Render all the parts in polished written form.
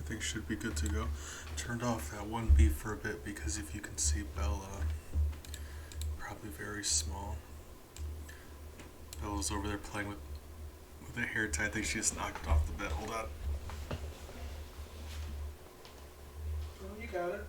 everything should be good to go. Turned off that one beep for a bit because if you can see Bella, probably very small. Bella's over there playing with a hair tie. I think she just knocked it off the bed. Hold on. Oh, you got it.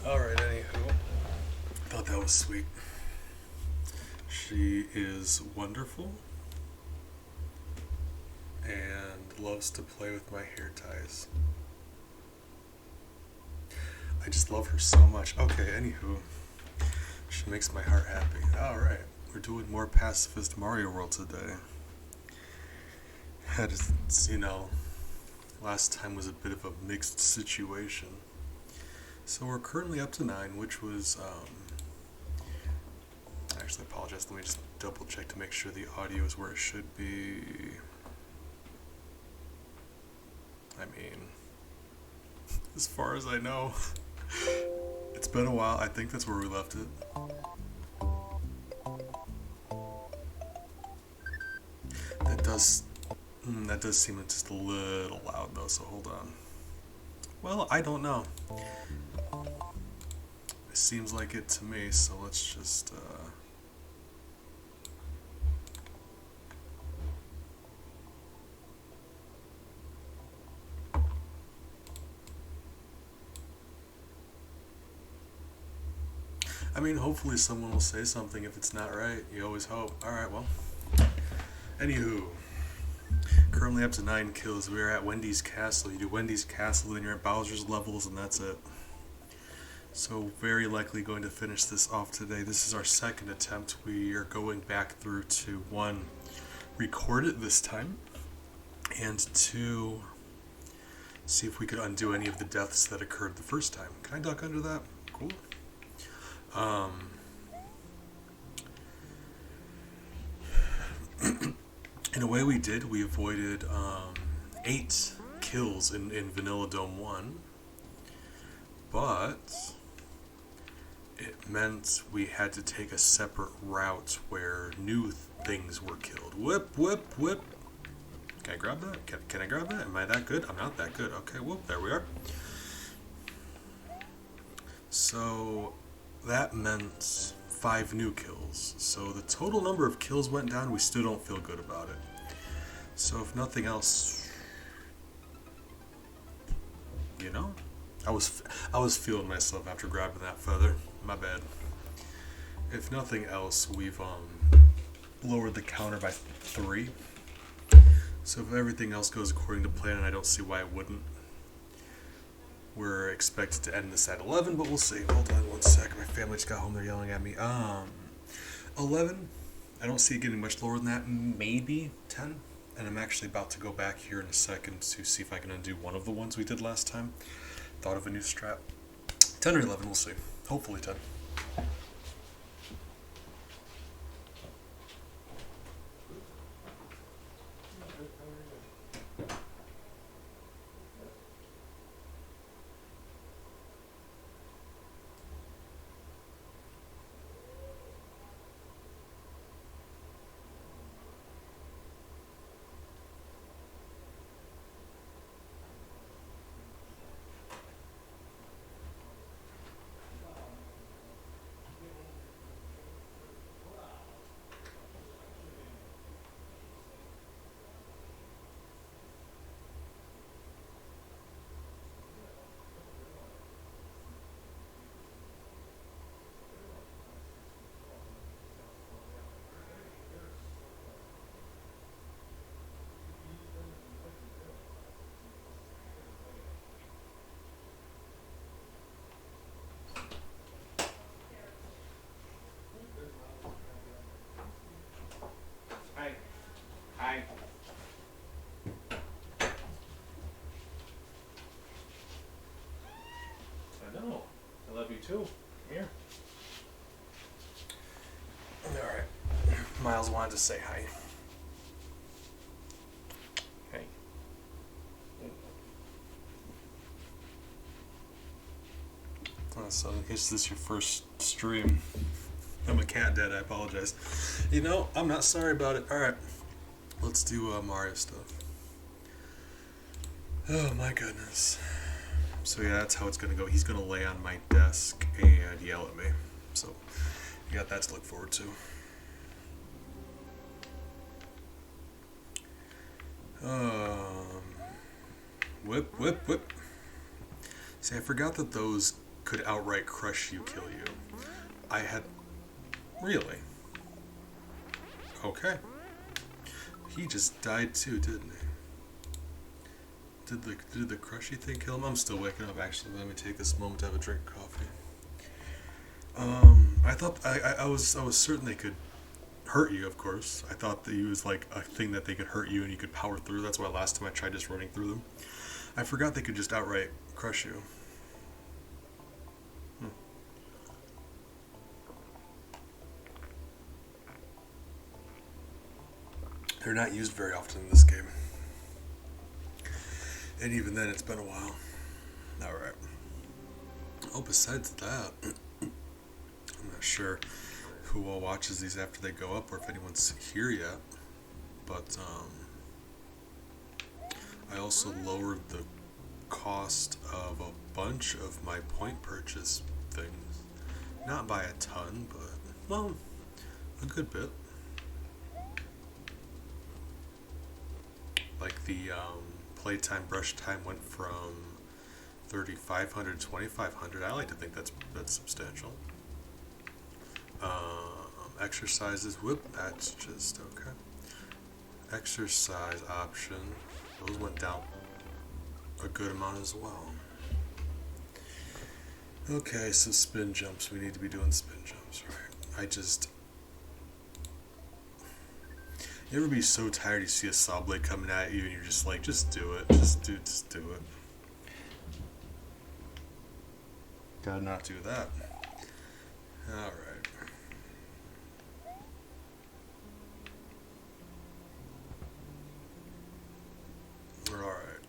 Alright, anywho. Thought that was sweet. She is wonderful and loves to play with my hair ties. I just love her so much. Okay, anywho. She makes my heart happy. Alright, we're doing more Pacifist Mario World today. That is, last time was a bit of a mixed situation. So we're currently up to 9, which was, actually I apologize, let me just double check to make sure the audio is where it should be. I mean, as far as I know, it's been a while, I think that's where we left it. That does seem just a little loud though, so hold on. Well, I don't know. It seems like it to me, so let's just, I mean, hopefully someone will say something if it's not right. You always hope. Alright, well. Anywho. Currently up to 9 kills. We are at Wendy's Castle. You do Wendy's Castle, then you're at Bowser's levels, and that's it. So very likely going to finish this off today. This is our second attempt. We are going back through to 1, record it this time, and 2, see if we could undo any of the deaths that occurred the first time. Can I duck under that? Cool. In a way we did. We avoided 8 kills in Vanilla Dome 1, but it meant we had to take a separate route where new things were killed. Whip, whip, whip. Can I grab that? Can I grab that? Am I that good? I'm not that good. Okay, whoop, there we are. So that meant 5 new kills. So the total number of kills went down. We still don't feel good about it. So if nothing else, I was feeling myself after grabbing that feather. My bad. If nothing else, we've lowered the counter by 3. So if everything else goes according to plan, and I don't see why it wouldn't, we're expected to end this at 11, but we'll see. Hold on one second. My family just got home. They're yelling at me. 11. I don't see it getting much lower than that. Maybe 10. And I'm actually about to go back here in a second to see if I can undo one of the ones we did last time. Thought of a new strat. 10 or 11, we'll see. Hopefully 10. I know. I love you too. Here. else wanted to say hi. Hey. So in case this is your first stream, I'm a cat dad, I apologize. You know, I'm not sorry about it. Alright, let's do Mario stuff. Oh my goodness. So yeah, that's how it's gonna go. He's gonna lay on my desk and yell at me. So you got that to look forward to. Whip, whip, whip. See, I forgot that those could outright crush you, kill you. I had... Really? Okay. He just died too, didn't he? Did the crushy thing kill him? I'm still waking up, actually. Let me take this moment to have a drink of coffee. I thought... I was certain they could hurt you, of course. I thought that he was like a thing that they could hurt you and you could power through. That's why last time I tried just running through them. I forgot they could just outright crush you. They're not used very often in this game. And even then, it's been a while. Alright. Oh, besides that, I'm not sure who all watches these after they go up or if anyone's here yet. But, I also lowered the cost of a bunch of my point purchase things. Not by a ton, but, well, a good bit. Like the playtime brush time went from 3,500 to 2,500. I like to think that's substantial. Exercises, whoop, that's just okay. Exercise option, those went down a good amount as well. Okay, so spin jumps, we need to be doing spin jumps, right? You ever be so tired you see a saw blade coming at you and you're just like, just do it, just do it. Gotta not do that. Alright. We're alright.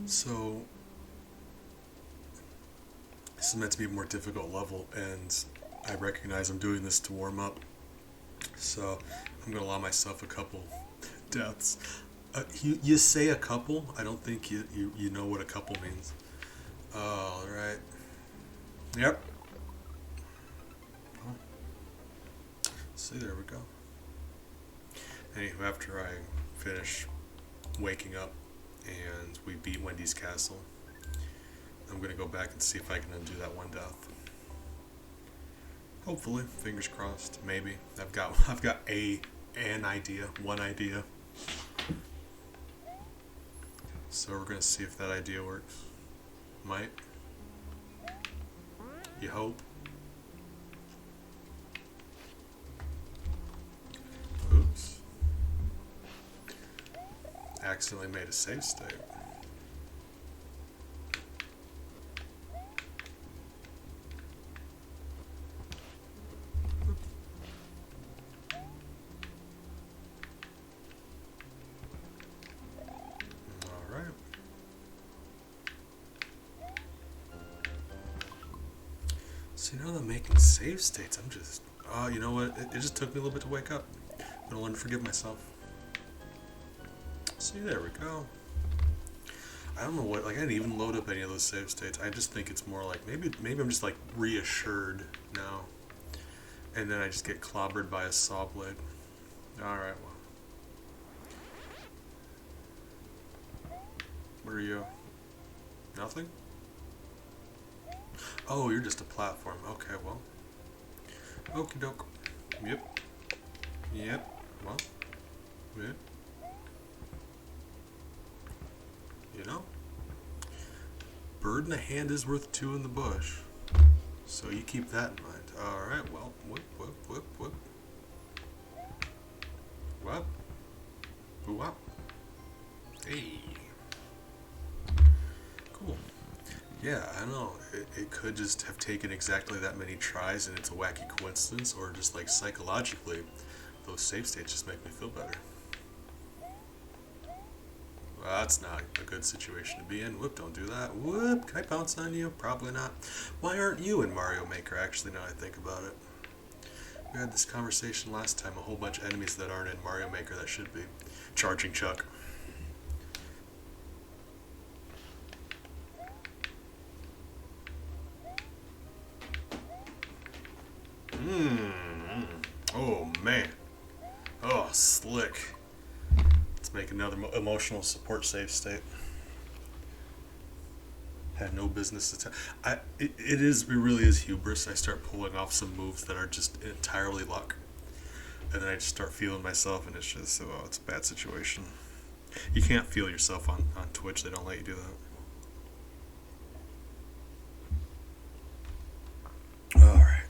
So, this is meant to be a more difficult level, and I recognize I'm doing this to warm up. So, I'm going to allow myself a couple deaths. You say a couple, I don't think you know what a couple means. Alright. Yep. See, there we go. Anywho, after I finish waking up and we beat Wendy's castle, I'm going to go back and see if I can undo that one death. Hopefully, fingers crossed, maybe. I've got one idea. So we're gonna see if that idea works. Might. You hope. Oops. Accidentally made a save state. So now that I'm making save states, I'm just... you know what? It just took me a little bit to wake up. I'm gonna learn to forgive myself. See, there we go. I don't know what... Like, I didn't even load up any of those save states. I just think it's more like... Maybe I'm just, like, reassured now. And then I just get clobbered by a saw blade. Alright, well. What are you? Nothing? Oh, you're just a platform. Okay, well. Okie doke. Yep. Well. Yep. You know? Bird in the hand is worth two in the bush. So you keep that in mind. Alright, well. Whoop. What? What? Hey. Cool. Yeah, I know. It could just have taken exactly that many tries and it's a wacky coincidence, or just like psychologically, those save states just make me feel better. Well, that's not a good situation to be in. Whoop, don't do that. Whoop, can I pounce on you? Probably not. Why aren't you in Mario Maker, actually, now I think about it? We had this conversation last time, a whole bunch of enemies that aren't in Mario Maker that should be. Charging Chuck. Mmm. Oh, man. Oh, slick. Let's make another emotional support save state. Had no business to tell. It really is hubris. I start pulling off some moves that are just entirely luck. And then I just start feeling myself, and it's just, oh, it's a bad situation. You can't feel yourself on Twitch. They don't let you do that. Alright.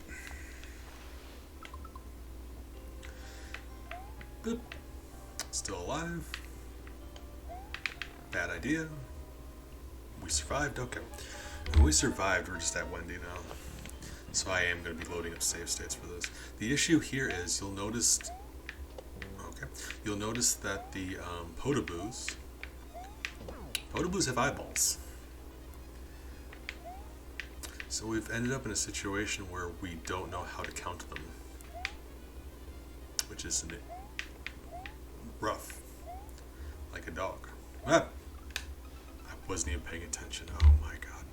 Boop. Still alive. Bad idea. We survived. Okay. When we survived, we're just at Wendy now. So I am going to be loading up save states for this. The issue here is you'll notice that the Potaboos have eyeballs. So we've ended up in a situation where we don't know how to count them, which is rough, like a dog. Ah! I wasn't even paying attention. Oh my god.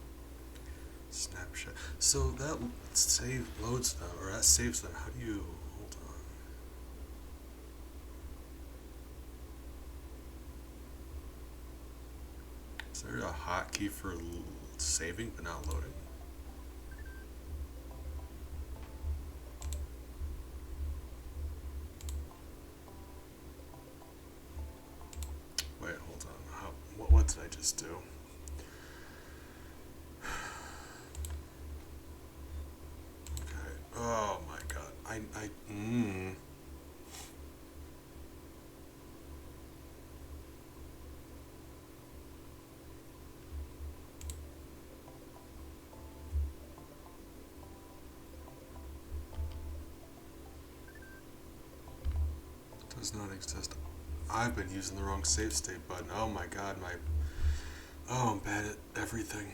Snapshot. So that save loads them, or that saves them. How do you hold on? Is there a hotkey for saving but not loading? Wait, hold on. What did I just do? Okay. Oh my god. Does not exist. I've been using the wrong save state button. Oh my god, I'm bad at everything.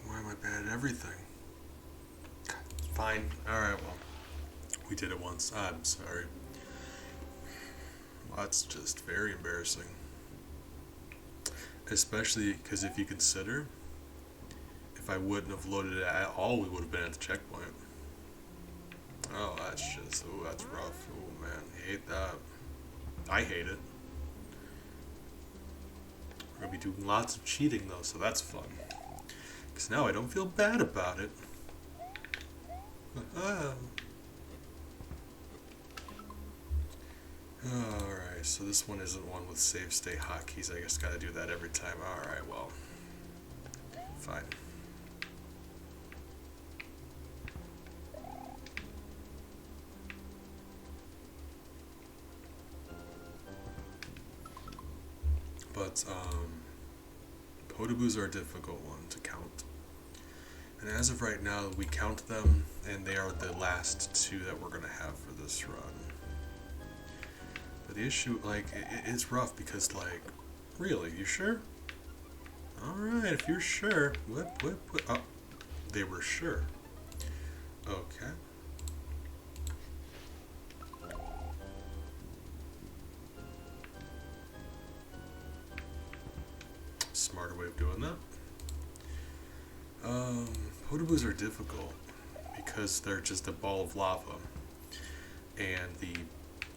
Why am I bad at everything? Fine. Alright, well. We did it once. I'm sorry. Well, that's just very embarrassing. Especially because if you consider, if I wouldn't have loaded it at all, we would have been at the checkpoint. Oh, that's rough. Oh man, I hate that. I hate it. We're going to be doing lots of cheating though, so that's fun. Because now I don't feel bad about it. Alright, so this one isn't one with save state hotkeys. I guess gotta do that every time. Alright, well. Fine. But, Potaboos are a difficult one to count. And as of right now, we count them, and they are the last two that we're going to have for this run. But the issue, like, it's rough because, like, really, you sure? Alright, if you're sure. Whip. Oh, they were sure. Okay. Smarter way of doing that. Potaboos are difficult because they're just a ball of lava. And the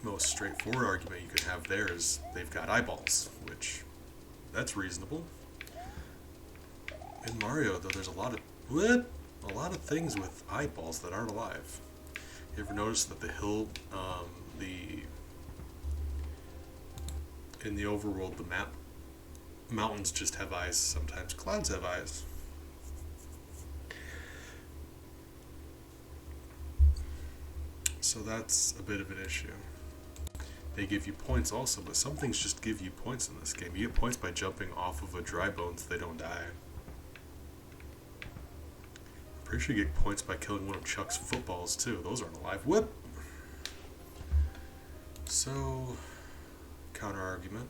most straightforward argument you could have there is they've got eyeballs, which, that's reasonable. In Mario, though, there's a lot of things with eyeballs that aren't alive. You ever notice that the hill, in the overworld, the mountains just have eyes, sometimes clouds have eyes. So that's a bit of an issue. They give you points also, but some things just give you points in this game. You get points by jumping off of a dry bone so they don't die. Pretty sure you get points by killing one of Chuck's footballs too. Those aren't alive. Whip! So, counter argument.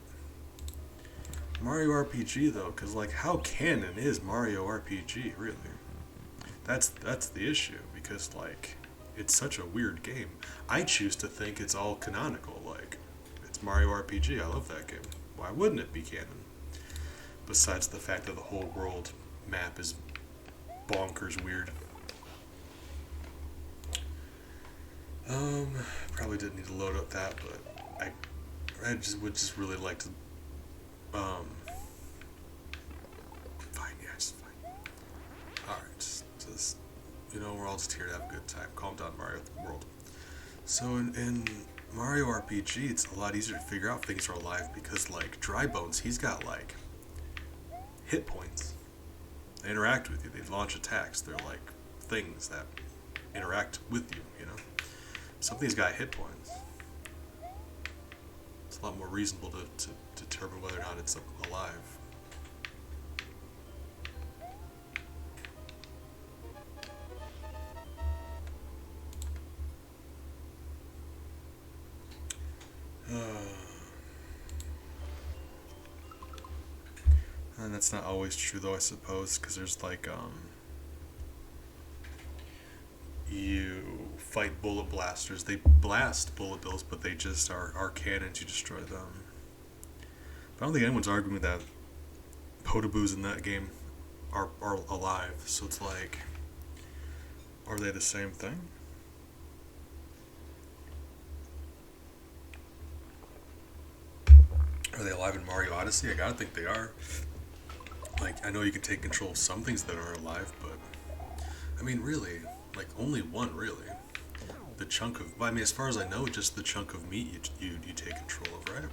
Mario RPG though, because like how canon is Mario RPG really? That's the issue, because like it's such a weird game. I choose to think it's all canonical. Like it's Mario RPG. I love that game. Why wouldn't it be canon? Besides the fact that the whole world map is bonkers weird. Probably didn't need to load up that, but I just would just really like to fine, yeah, just fine. Alright, just you know, we're all just here to have a good time. Calm down, Mario World. So in Mario RPG, it's a lot easier to figure out if things are alive because like Dry Bones, he's got like hit points. They interact with you. They launch attacks. They're like things that interact with you, you know? Something's got hit points. It's a lot more reasonable to determine whether or not it's alive. And that's not always true though, I suppose, because there's like you fight bullet blasters. They blast bullet bills, but they just are cannons. You destroy them. But I don't think anyone's arguing that Potaboos in that game are alive. So it's like, are they the same thing? Are they alive in Mario Odyssey? I gotta think they are. Like, I know you can take control of some things that are alive, but I mean, really, like only one, really. The chunk of, I mean, as far as I know, just the chunk of meat you take control of, right?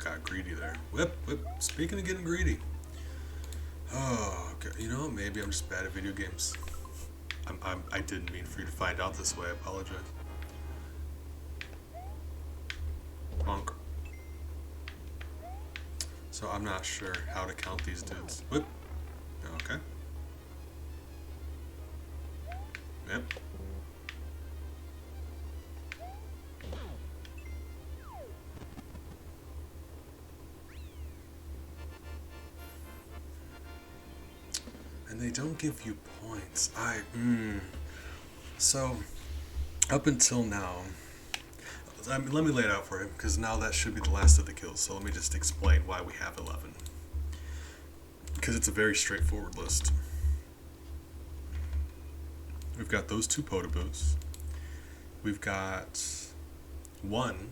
Got greedy there. Whip. Speaking of getting greedy. Oh, okay. You know, maybe I'm just bad at video games. I didn't mean for you to find out this way. I apologize. Bonk. So I'm not sure how to count these dudes. Whip. Okay. Yep. And they don't give you points. So, up until now, let me lay it out for you, because now that should be the last of the kills. So let me just explain why we have 11. Because it's a very straightforward list. We've got those two Potaboos. We've got one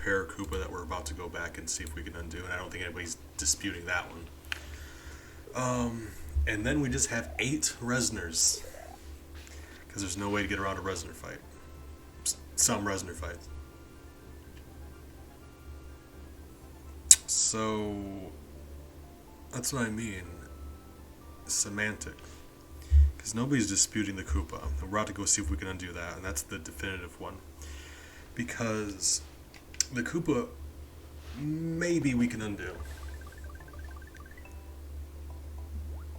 Paracupa that we're about to go back and see if we can undo, and I don't think anybody's disputing that one. And then we just have 8 Resners, because there's no way to get around a Resner fight. Some Resner fights. So that's what I mean. Semantic. Because nobody's disputing the Koopa. We're about to go see if we can undo that, and that's the definitive one. Because the Koopa, maybe we can undo.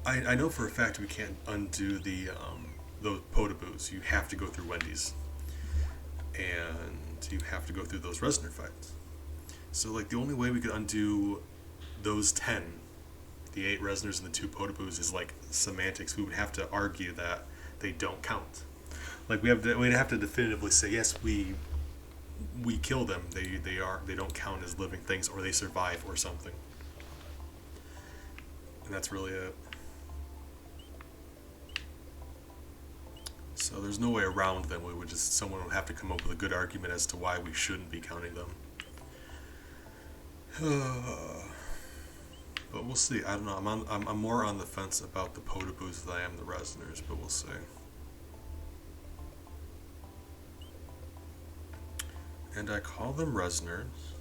I know for a fact we can't undo those Potaboos. You have to go through Wendy's. And you have to go through those Resner fights. So like the only way we could undo those 10, the 8 Resners and the 2 Potaboos, is like semantics. We would have to argue that they don't count. Like we'd have to definitively say, yes, we kill them. They don't count as living things, or they survive or something. And that's really it. So there's no way around them. Someone would have to come up with a good argument as to why we shouldn't be counting them. But we'll see. I don't know. I'm more on the fence about the Potaboos than I am the Resners, but we'll see. And I call them Resners,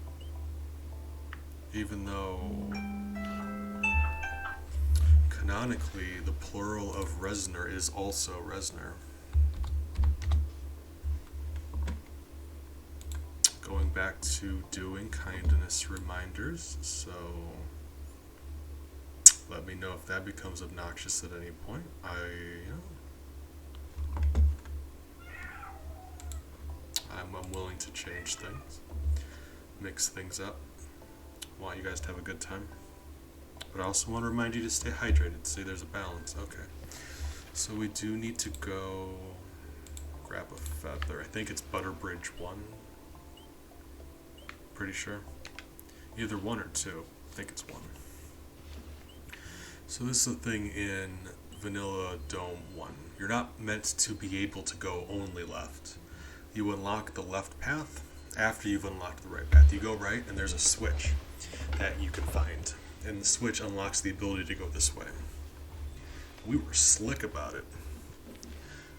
even though canonically the plural of Resner is also Resner. Going back to doing kindness reminders, so Let me know if that becomes obnoxious at any point. I'm willing to change things, mix things up. I want you guys to have a good time. But I also want to remind you to stay hydrated. See, there's a balance. Okay. So we do need to go grab a feather. I think it's Butterbridge 1. Pretty sure. Either 1 or 2. I think it's 1. So this is the thing in Vanilla Dome 1. You're not meant to be able to go only left. You unlock the left path after you've unlocked the right path. You go right and there's a switch that you can find. And the switch unlocks the ability to go this way. We were slick about it.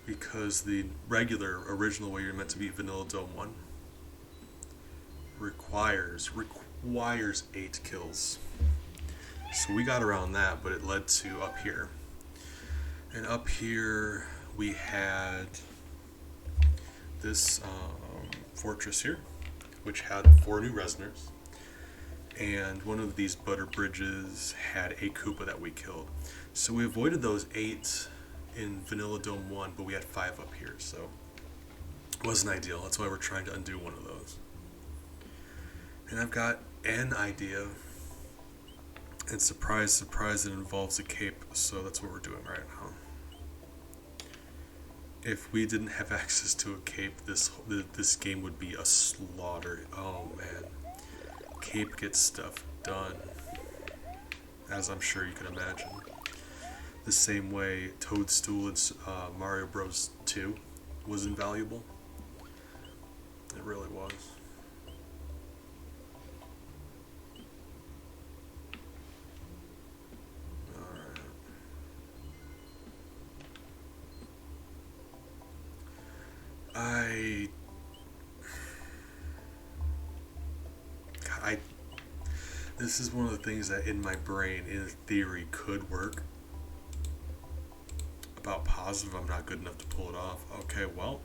Because the regular, original way you're meant to beat Vanilla Dome 1 requires 8 kills. So we got around that, but it led to up here. And up here we had this fortress here, which had 4 new resoners. And one of these butter bridges had a Koopa that we killed. So we avoided those 8 in Vanilla Dome 1, but we had 5 up here, so it wasn't ideal. That's why we're trying to undo one of those. And I've got an idea. And surprise, surprise, it involves a cape, so that's what we're doing right now. If we didn't have access to a cape, this game would be a slaughter. Oh man. Cape gets stuff done, as I'm sure you can imagine. The same way Toadstool in Mario Bros. 2 was invaluable. It really was. This is one of the things that in my brain, in theory, could work. About positive, I'm not good enough to pull it off. Okay, well,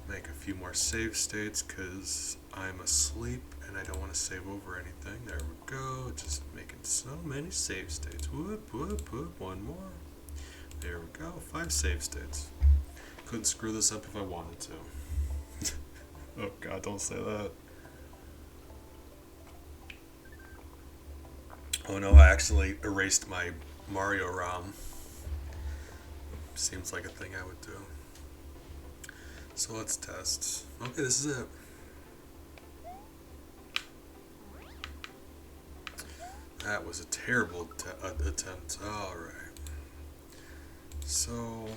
make a few more save states because I'm asleep and I don't want to save over anything. There we go, just making so many save states. Whoop, whoop, whoop, 1 more. There we go, 5 save states. Couldn't screw this up if I wanted to. Oh god, don't say that. Oh no, I accidentally erased my Mario ROM. Seems like a thing I would do. So let's test. Okay, this is it. That was a terrible attempt. Alright. So,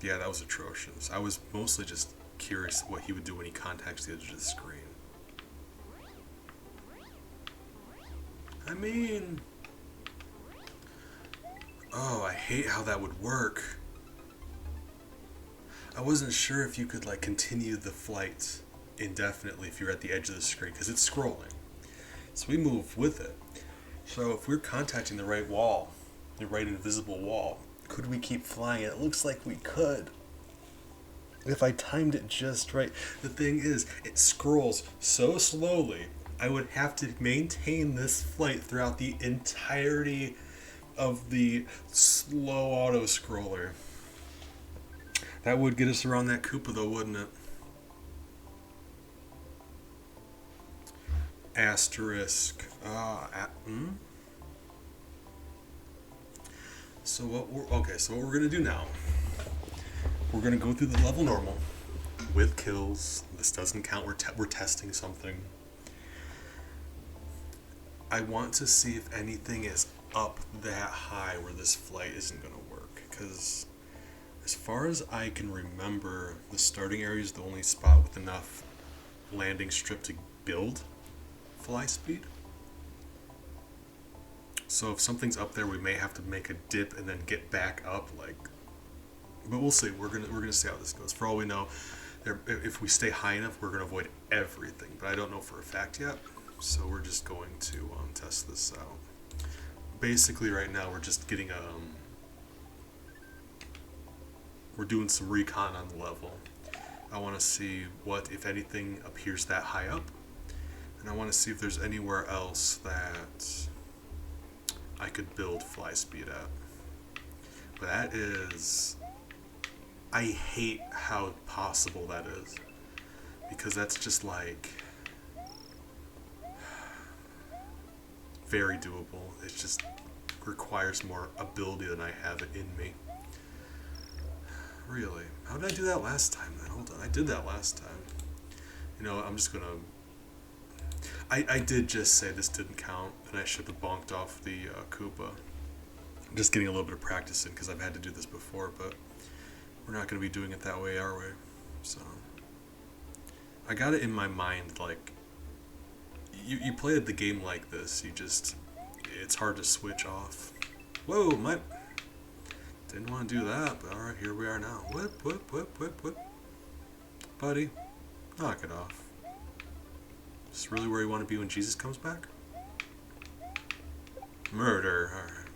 yeah, that was atrocious. I was mostly just curious what he would do when he contacts the edge of the screen. I mean... Oh, I hate how that would work. I wasn't sure if you could like continue the flight indefinitely if you're at the edge of the screen, because it's scrolling. So we move with it. So if we're contacting the right wall, the right invisible wall, could we keep flying? It looks like we could. If I timed it just right. The thing is, it scrolls so slowly, I would have to maintain this flight throughout the entirety of the slow auto scroller. That would get us around that Koopa though, wouldn't it? Asterisk. So what we're gonna do now, we're gonna go through the level normal with kills. This doesn't count, we're testing something. I want to see if anything is up that high where this flight isn't gonna work, because as far as I can remember, the starting area is the only spot with enough landing strip to build fly speed. So if something's up there, we may have to make a dip and then get back up, like. But we'll see. We're gonna see how this goes. For all we know, if we stay high enough, we're gonna avoid everything. But I don't know for a fact yet. So we're just going to test this out. Basically, right now we're just getting we're doing some recon on the level. I want to see what, if anything, appears that high up, and I want to see if there's anywhere else that I could build fly speed at. But that is... I hate how possible that is. Because that's just like... very doable. It just requires more ability than I have it in me. Really? How did I do that last time then? Hold on, I did that last time. You know, I'm just gonna... I did just say this didn't count, and I should have bonked off the Koopa. I'm just getting a little bit of practice in, because I've had to do this before, but we're not going to be doing it that way, are we? So, I got it in my mind, like, you play the game like this, it's hard to switch off. Whoa, didn't want to do that, but alright, here we are now. Whip, whip, whip, whip, whip. Buddy, knock it off. Is this really where you want to be when Jesus comes back? Murder, alright.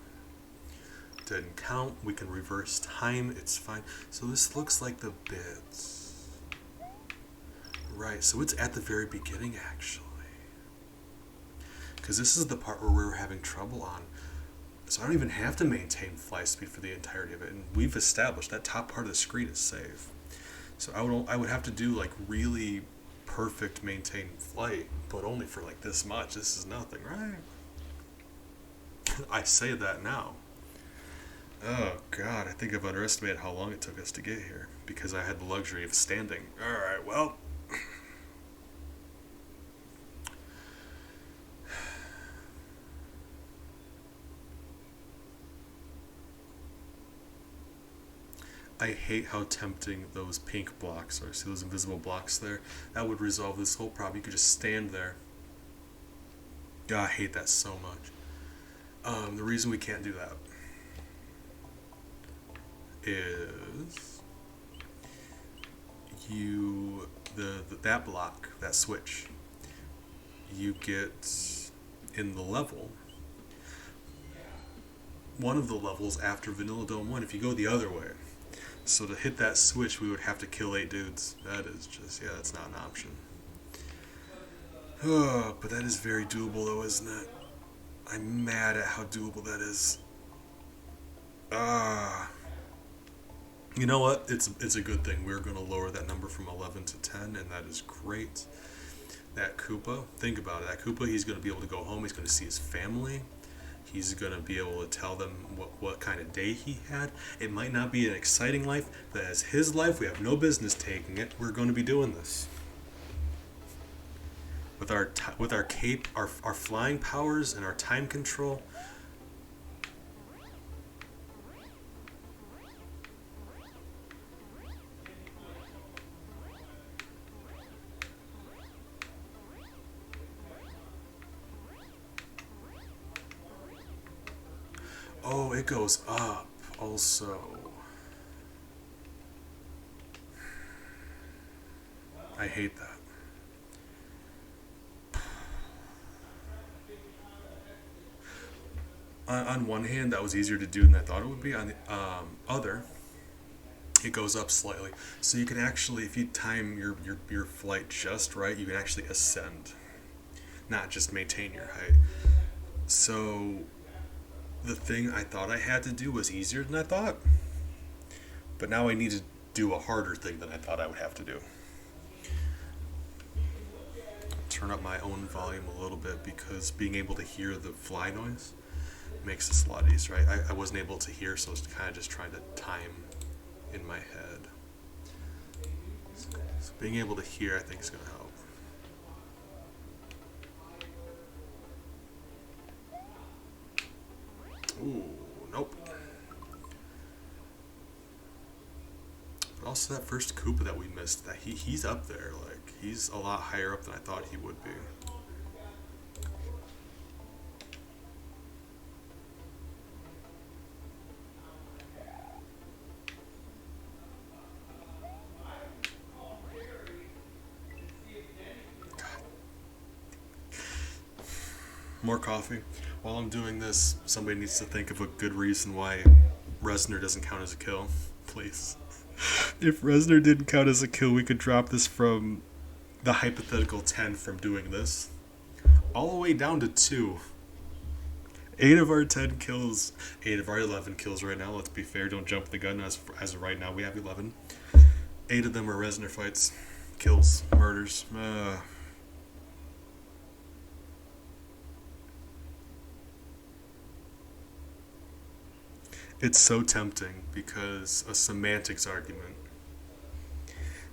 Didn't count, we can reverse time, it's fine. So this looks like the bits. Right, so it's at the very beginning actually. Because this is the part where we were having trouble on. So I don't even have to maintain fly speed for the entirety of it. And we've established that top part of the screen is safe. So I would have to do like really perfect maintained flight, but only for like this much. This is nothing, right? I say that now. Oh god, I think I've underestimated how long it took us to get here, because I had the luxury of standing. Alright, well... I hate how tempting those pink blocks are. See those invisible blocks there? That would resolve this whole problem. You could just stand there. God, I hate that so much. The reason we can't do that is that block, that switch, you get in the level. One of the levels after Vanilla Dome 1, if you go the other way. So to hit that switch, we would have to kill 8 dudes. That is just, yeah, that's not an option. Oh, but that is very doable though, isn't it? I'm mad at how doable that is. You know what? It's a good thing. We're going to lower that number from 11 to 10, and that is great. That Koopa, think about it. That Koopa, he's going to be able to go home. He's going to see his family. He's going to be able to tell them what kind of day he had. It might not be an exciting life, but as his life, we have no business taking it. We're going to be doing this. With our cape, our flying powers, and our time control. Oh, it goes up also. I hate that. On one hand, that was easier to do than I thought it would be. On the other, it goes up slightly. So you can actually, if you time your flight just right, you can actually ascend, not just maintain your height. So the thing I thought I had to do was easier than I thought. But now I need to do a harder thing than I thought I would have to do. Turn up my own volume a little bit, because being able to hear the fly noise makes this a lot easier, right? I wasn't able to hear, so I was kind of just trying to time in my head. So being able to hear, I think, is going to help. Ooh, nope. But also that first Koopa that we missed, that he's up there, like, he's a lot higher up than I thought he would be. More coffee. While I'm doing this, somebody needs to think of a good reason why Resner doesn't count as a kill. Please. If Resner didn't count as a kill, we could drop this from the hypothetical 10 from doing this all the way down to 2. 8 of our 10 kills, 8 of our 11 kills right now, let's be fair, don't jump the gun, as of right now we have 11. 8 of them are Resonator fights, kills, murders. It's so tempting because a semantics argument.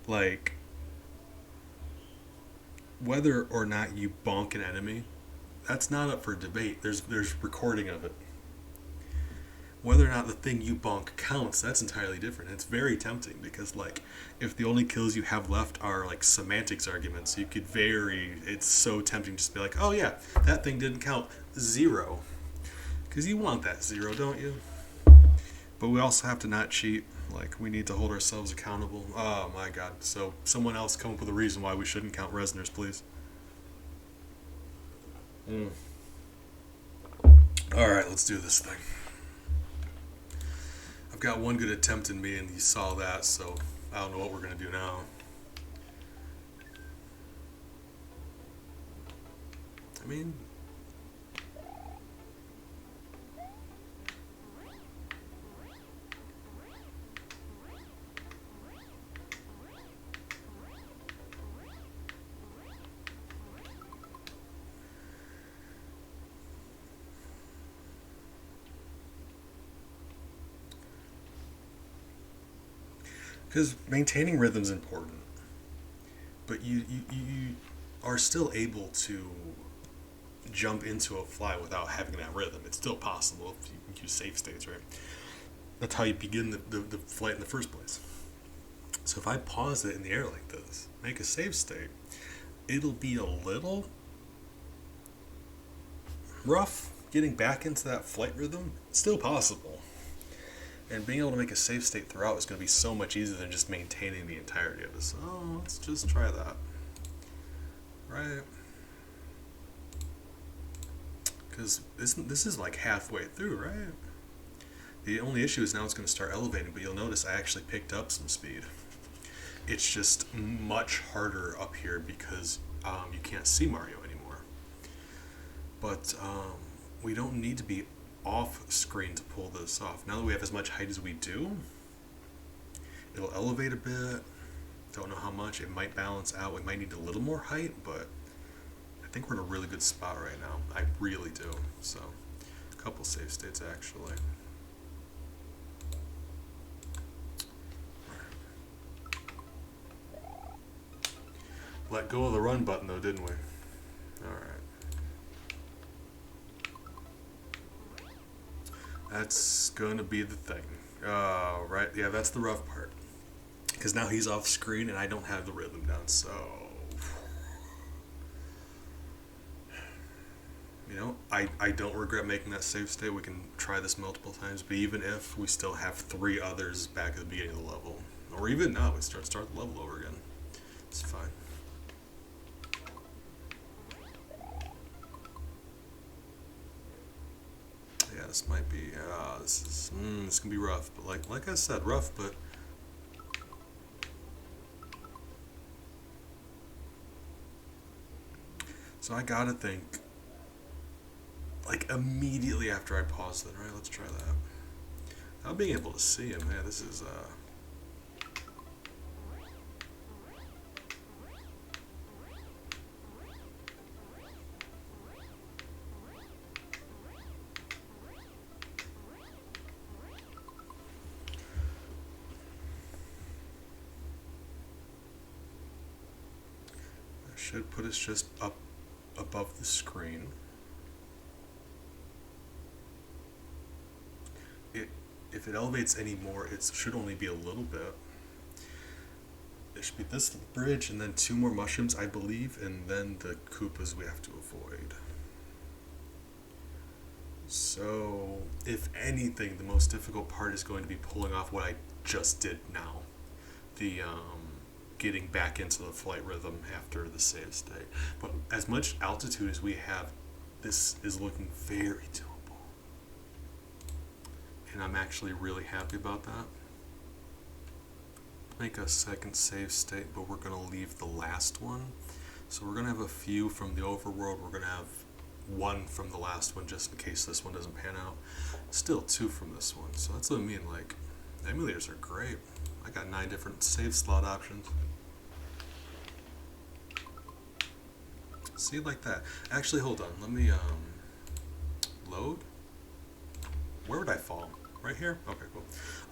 Like, whether or not you bonk an enemy, that's not up for debate. There's recording of it. Whether or not the thing you bonk counts, that's entirely different. It's very tempting because, like, if the only kills you have left are like semantics arguments, you could very. It's so tempting just to be like, oh yeah, that thing didn't count, 0, because you want that 0, don't you? But we also have to not cheat. Like, we need to hold ourselves accountable. Oh my god. So someone else come up with a reason why we shouldn't count resonators, please. Alright, let's do this thing. I've got one good attempt in me and you saw that, so I don't know what we're going to do now. I mean... because maintaining rhythm is important, but you are still able to jump into a fly without having that rhythm. It's still possible if you use safe states, right? That's how you begin the flight in the first place. So if I pause it in the air like this, make a save state, it'll be a little rough getting back into that flight rhythm. It's still possible. And being able to make a safe state throughout is going to be so much easier than just maintaining the entirety of it. So let's just try that. Right? Because this is like halfway through, right? The only issue is now it's going to start elevating, but you'll notice I actually picked up some speed. It's just much harder up here because you can't see Mario anymore. But we don't need to be off screen to pull this off. Now that we have as much height as we do, it'll elevate a bit. Don't know how much. It might balance out. We might need a little more height, but I think we're in a really good spot right now. I really do. So, a couple save states actually. Let go of the run button though, didn't we? Alright. That's gonna be the thing. Right, yeah, that's the rough part. Because now he's off screen and I don't have the rhythm down, so... You know, I don't regret making that save state. We can try this multiple times, but even if we still have 3 others back at the beginning of the level, or even now, we start the level over again. It's fine. Yeah, this might be, this can be rough, but like I said, rough, but so I gotta think, like immediately after I pause it, right? Let's try that. Not being able to see him, man, this is, should put us just up above the screen. If it elevates any more, it should only be a little bit. It should be this bridge and then 2 more mushrooms, I believe, and then the Koopas we have to avoid. So, if anything, the most difficult part is going to be pulling off what I just did now. The, getting back into the flight rhythm after the save state. But as much altitude as we have, this is looking very doable. And I'm actually really happy about that. Make a second save state, but we're going to leave the last one. So we're going to have a few from the overworld. We're going to have 1 from the last one just in case this one doesn't pan out. Still 2 from this one, so that's what I mean, like, emulators are great. I got 9 different save slot options. See, like that. Actually, hold on, let me, load? Where would I fall? Right here? Okay, cool.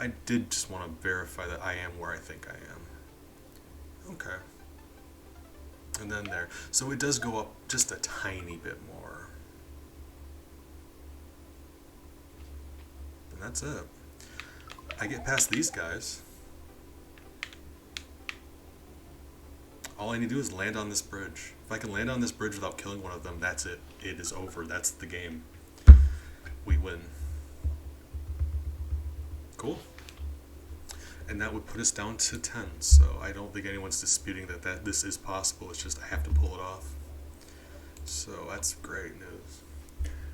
I did just want to verify that I am where I think I am. Okay. And then there. So it does go up just a tiny bit more. And that's it. I get past these guys. All I need to do is land on this bridge. If I can land on this bridge without killing one of them, that's it. It is over. That's the game. We win. Cool. And that would put us down to 10. So I don't think anyone's disputing that this is possible. It's just I have to pull it off. So that's great news.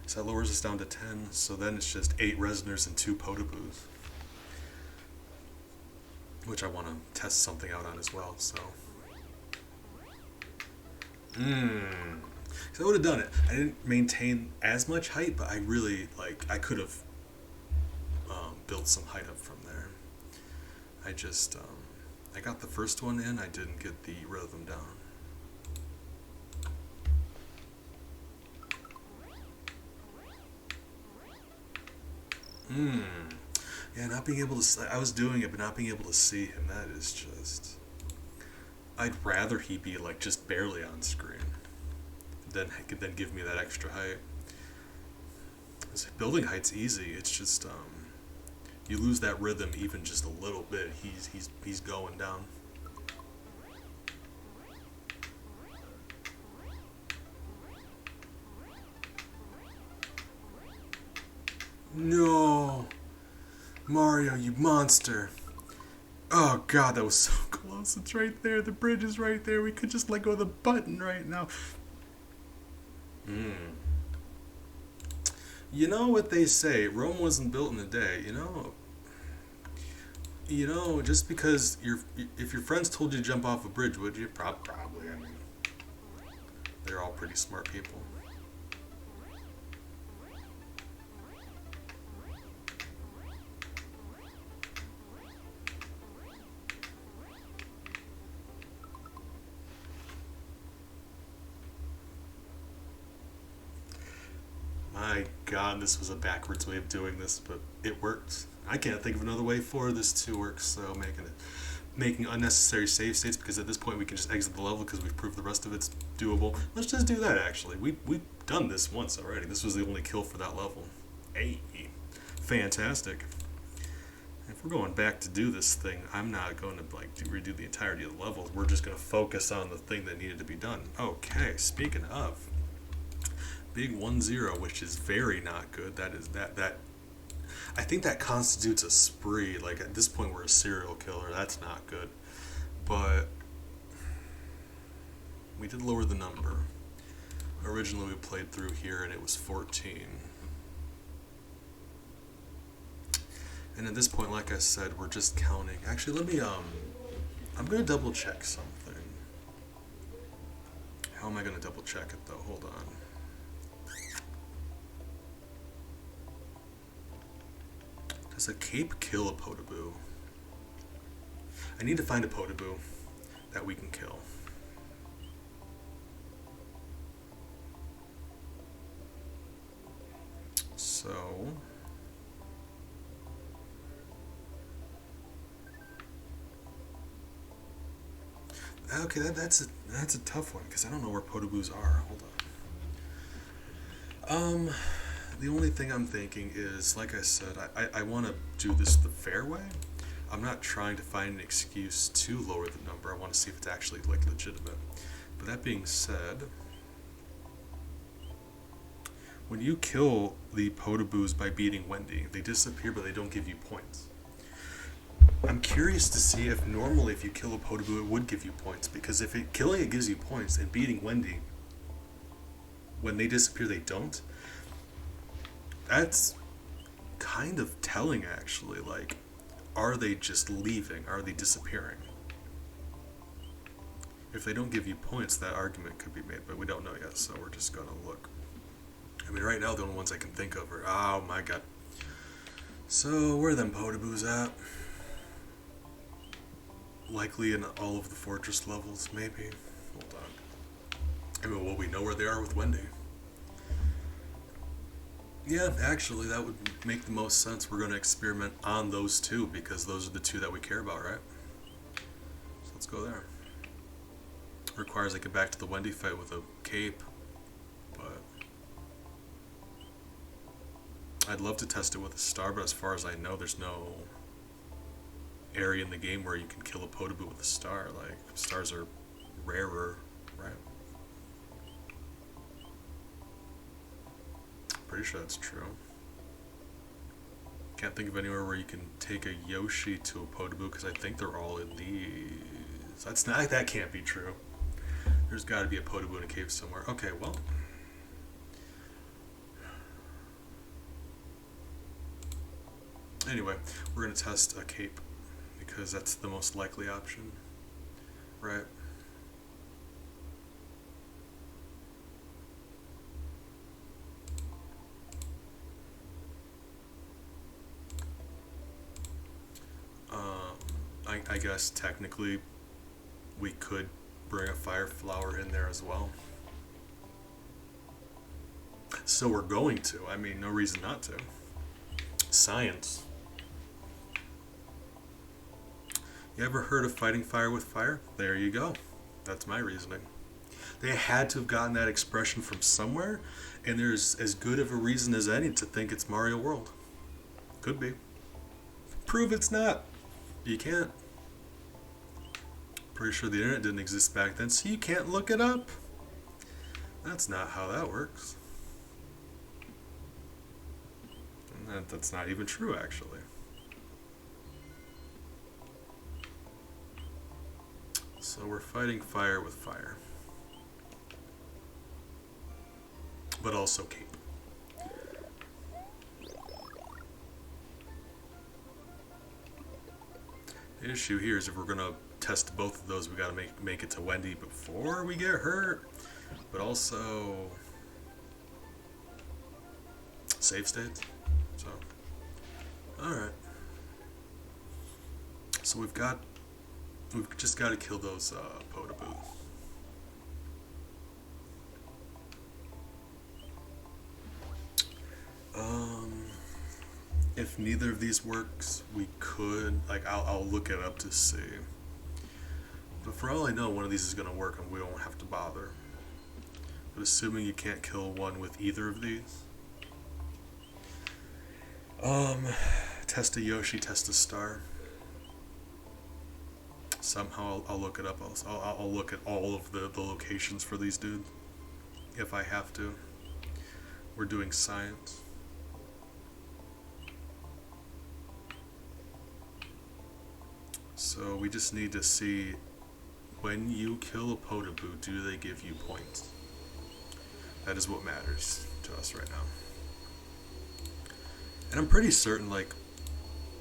So that lowers us down to 10. So then it's just 8 Resoners and 2 Potaboos, which I want to test something out on as well. So. So I would have done it. I didn't maintain as much height, but I really, like, I could have built some height up from there. I just, I got the first one in, I didn't get the rhythm down. Yeah, not being able to, I was doing it, but not being able to see him, that is just, I'd rather he be, like, just barely on screen than give me that extra height. Building height's easy, it's just, you lose that rhythm even just a little bit, he's going down. No, Mario, you monster. Oh god, that was so close. It's right there, the bridge is right there. We could just let go of the button right now. You know what they say, Rome wasn't built in a day, just because if your friends told you to jump off a bridge, would you? Probably, I mean, they're all pretty smart people. My god, this was a backwards way of doing this, but it worked. I can't think of another way for this to work, so making unnecessary save states, because at this point we can just exit the level because we've proved the rest of it's doable. Let's just do that, actually. We've done this once already. This was the only kill for that level. Hey, fantastic. If we're going back to do this thing, I'm not going to redo the entirety of the level. We're just going to focus on the thing that needed to be done. Okay, speaking of, big 1-0, which is very not good. That is that I think that constitutes a spree. Like, at this point we're a serial killer. That's not good. But we did lower the number. Originally we played through here and it was 14. And at this point, like I said, we're just counting. Actually, let me I'm gonna double check something. How am I gonna double check it though? Hold on. Does a cape kill a Potaboo? I need to find a Potaboo that we can kill. So okay, that's a tough one because I don't know where Potaboos are. Hold on. The only thing I'm thinking is, like I said, I want to do this the fair way. I'm not trying to find an excuse to lower the number. I want to see if it's actually, like, legitimate. But that being said, when you kill the Potaboos by beating Wendy, they disappear, but they don't give you points. I'm curious to see if normally if you kill a Potaboo, it would give you points. Because if killing it gives you points and beating Wendy, when they disappear, they don't. That's kind of telling, actually. Like, are they just leaving? Are they disappearing? If they don't give you points, that argument could be made, but we don't know yet, so we're just gonna look. I mean, right now the only ones I can think of are, oh my god. So, where are them Potaboos at? Likely in all of the fortress levels, maybe. Hold on. I mean, well, we know where they are with Wendy. Yeah, actually, that would make the most sense. We're going to experiment on those two because those are the two that we care about, right? So let's go there. Requires I get back to the Wendy fight with a cape, but I'd love to test it with a star, but as far as I know, there's no area in the game where you can kill a Potaboo with a star. Like, stars are rarer, right? Pretty sure that's true. Can't think of anywhere where you can take a Yoshi to a Potaboo because I think they're all in these. That's not. That can't be true. There's got to be a Potaboo in a cave somewhere. Okay, well. Anyway, we're going to test a cape because that's the most likely option, right? I guess technically we could bring a fire flower in there as well. So we're going to. I mean, no reason not to. Science. You ever heard of fighting fire with fire? There you go. That's my reasoning. They had to have gotten that expression from somewhere, and there's as good of a reason as any to think it's Mario World. Could be. Prove it's not. You can't. Pretty sure the internet didn't exist back then, so you can't look it up. That's not how that works. And that's not even true, actually. So we're fighting fire with fire. But also cape. The issue here is if we're going to test both of those, we got to make it to Wendy before we get hurt. But also save states. So, alright. So we've just got to kill those Potaboos. If neither of these works, we could, like, I'll look it up to see. But for all I know, one of these is going to work and we won't have to bother. But assuming you can't kill one with either of these. Test a Yoshi, test a star. Somehow I'll look it up. I'll look at all of the locations for these dudes. If I have to. We're doing science. So we just need to see when you kill a Potaboo, do they give you points? That is what matters to us right now. And I'm pretty certain, like,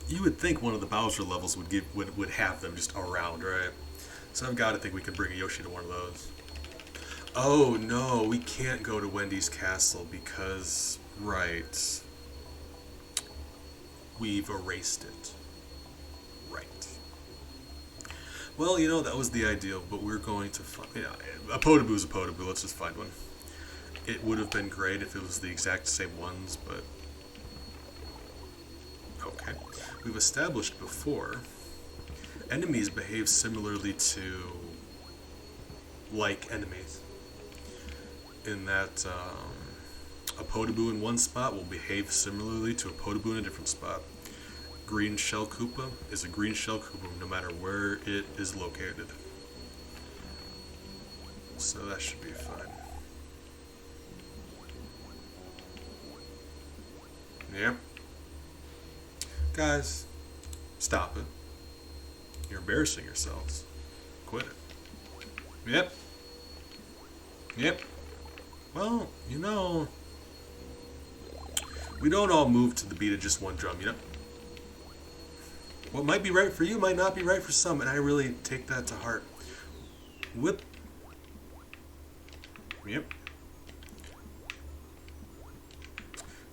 you would think one of the Bowser levels would have them just around, right? So I've got to think we can bring a Yoshi to one of those. Oh no, we can't go to Wendy's castle because, right, we've erased it. Right. Well, you know, that was the ideal, but we're going to find... Yeah, a Potaboo's a Potaboo, let's just find one. It would have been great if it was the exact same ones, but... Okay. We've established before, enemies behave similarly to like enemies. In that a Potaboo in one spot will behave similarly to a Potaboo in a different spot. Green Shell Koopa is a green Shell Koopa no matter where it is located. So that should be fine. Yep. Guys, stop it. You're embarrassing yourselves. Quit it. Yep. Yep. Well, you know, we don't all move to the beat of just one drum, you know? What might be right for you might not be right for some, and I really take that to heart. Whip. Yep.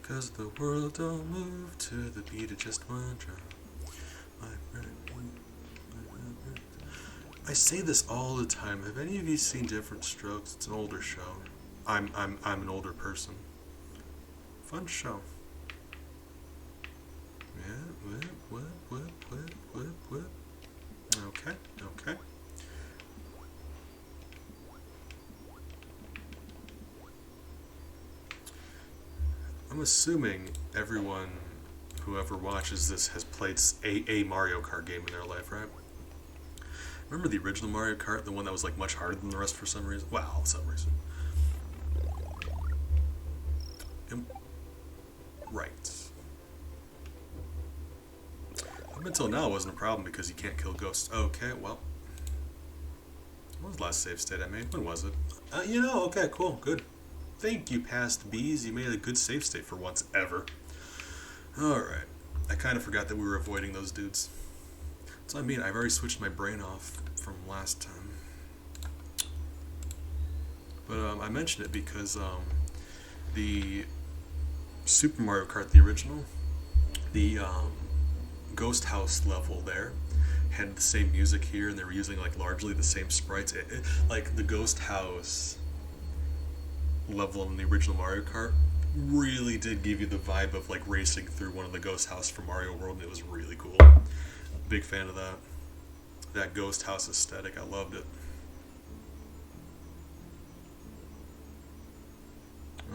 'Cause the world don't move to the beat of just one drum. I say this all the time. Have any of you seen Different Strokes? It's an older show. I'm an older person. Fun show. Yeah, whip. Okay. I'm assuming everyone, whoever watches this, has played a Mario Kart game in their life, right? Remember the original Mario Kart, the one that was like much harder than the rest for some reason? Well, some reason. Right. Up until now, it wasn't a problem because you can't kill ghosts. Okay, well. What was the last save state I made? When was it? Okay, cool, good. Thank you, past bees. You made a good save state for once ever. Alright. I kind of forgot that we were avoiding those dudes. So I mean, I've already switched my brain off from last time. But I mentioned it because the Super Mario Kart, the original, the Ghost House level there had the same music here, and they were using like largely the same sprites. Like the Ghost House level in the original Mario Kart really did give you the vibe of like racing through one of the Ghost House from Mario World, and it was really cool. Big fan of that. That Ghost House aesthetic, I loved it.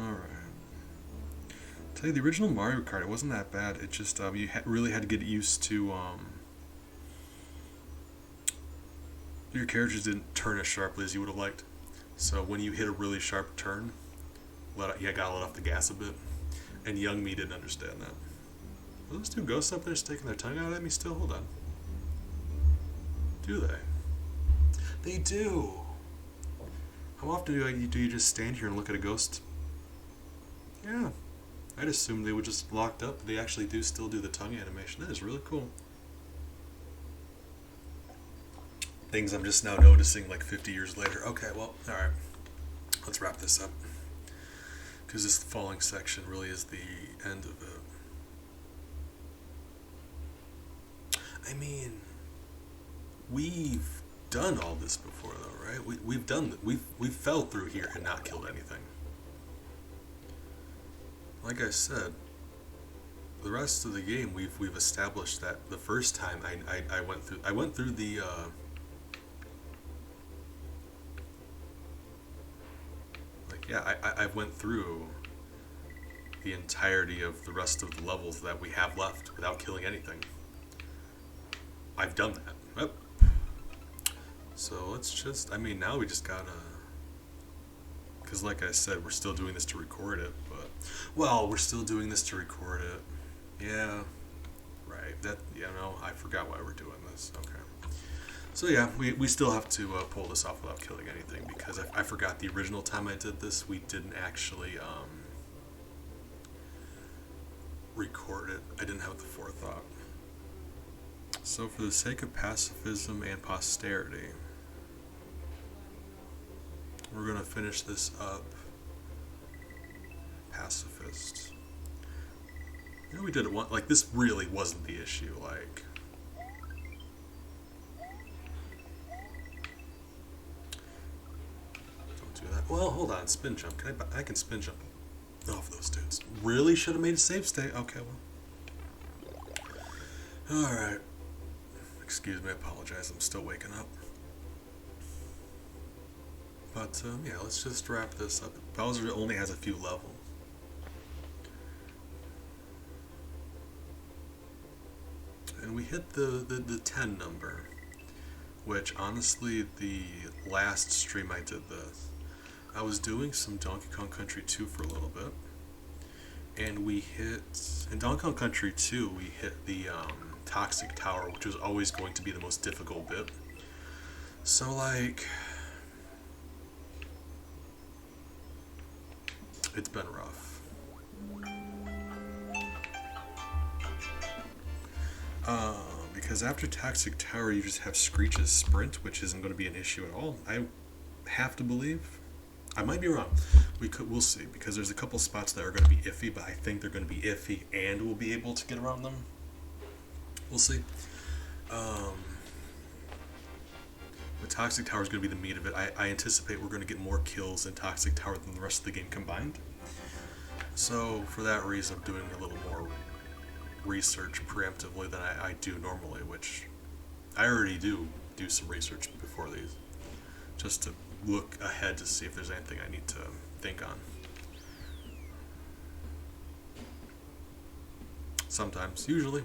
Alright. Tell you, the original Mario Kart, it wasn't that bad. It just, you really had to get used to, your characters didn't turn as sharply as you would have liked. So when you hit a really sharp turn, you gotta let off the gas a bit. And young me didn't understand that. Are those two ghosts up there sticking their tongue out at me still? Hold on. Do they? They do! How often do you just stand here and look at a ghost? Yeah. I'd assume they were just locked up. They actually do still do the tongue animation. That is really cool. Things I'm just now noticing like 50 years later. Okay, well, alright. Let's wrap this up. Because this falling section really is the end of it. I mean, we've done all this before though, right? We've fell through here and not killed anything. Like I said, the rest of the game we've established that the first time I went through the I went through the entirety of the rest of the levels that we have left without killing anything. I've done that. Yep. So let's just, now we just gotta, because like I said, we're still doing this to record it, but, well, we're still doing this to record it. Yeah, right, I forgot why we're doing this, okay. So yeah, we still have to pull this off without killing anything, because I forgot the original time I did this, we didn't actually record it. I didn't have the forethought. So for the sake of pacifism and posterity, we're going to finish this up. Pacifist. We did it once. Like, this really wasn't the issue. Like, don't do that. Well, hold on. Spin jump. I can spin jump off those dudes. Really should have made a save state. Okay, well. Alright. Excuse me, I apologize. I'm still waking up. But, yeah, let's just wrap this up. Bowser only has a few levels. And we hit the 10 number, which, honestly, the last stream I did this, I was doing some Donkey Kong Country 2 for a little bit, and we hit, in Donkey Kong Country 2, we hit the, Toxic Tower, which was always going to be the most difficult bit. So, like, it's been rough. Because after Toxic Tower, you just have Screech's Sprint, which isn't going to be an issue at all. I have to believe. I might be wrong. We'll see, because there's a couple spots that are going to be iffy, but I think they're going to be iffy and we'll be able to get around them. We'll see. Um, but Toxic Tower is going to be the meat of it. I anticipate we're going to get more kills in Toxic Tower than the rest of the game combined. So for that reason, I'm doing a little more research preemptively than I do normally, which I already do some research before these, just to look ahead to see if there's anything I need to think on. Sometimes, usually.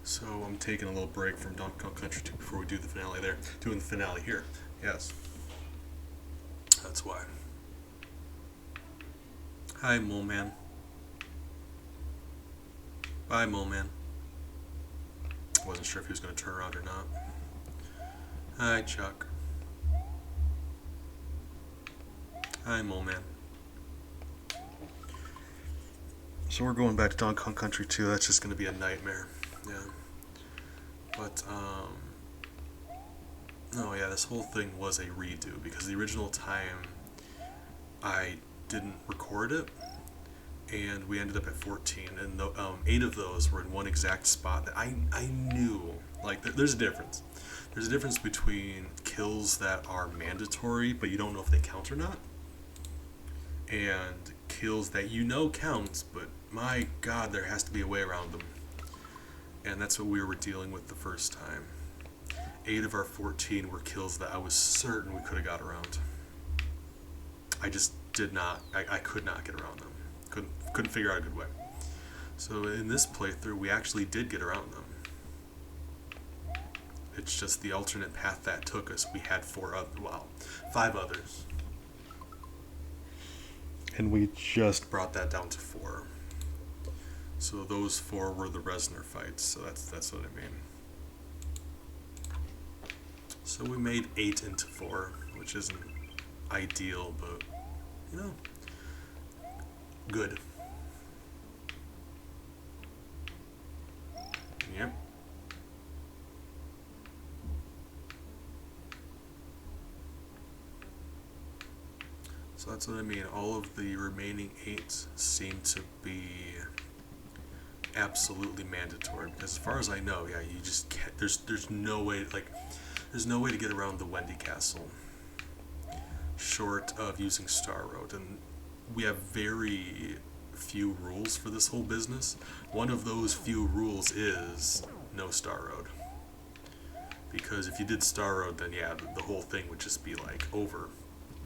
So I'm taking a little break from Donkey Kong Country 2 before we do the finale there. Doing the finale here. Yes. That's why. Hi, Mole Man. Bye, Mole Man. Wasn't sure if he was going to turn around or not. Hi, Chuck. Hi, Mole Man. So we're going back to Donkey Kong Country 2. That's just going to be a nightmare. Yeah. But, no, yeah, this whole thing was a redo, because the original time I didn't record it, and we ended up at 14, and 8 of those were in one exact spot that I knew, like, there's a difference. There's a difference between kills that are mandatory, but you don't know if they count or not, and kills that you know counts, but my god, there has to be a way around them. And that's what we were dealing with the first time. 8 of our 14 were kills that I was certain we could have got around. I just did not, I could not get around them. Couldn't figure out a good way. So in this playthrough, we actually did get around them. It's just the alternate path that took us. We had 5 others. And we just brought that down to 4. So those 4 were the Reznor fights, so that's what I mean. So we made 8 into 4, which isn't ideal, but, you know, good. Yep. So that's what I mean. All of the remaining 8 seem to be absolutely mandatory, because as far as I know, yeah, you just can't, there's no way, like, there's no way to get around the Wendy Castle short of using Star Road, and we have very few rules for this whole business. One of those few rules is no Star Road, because if you did Star Road, then yeah, the whole thing would just be like over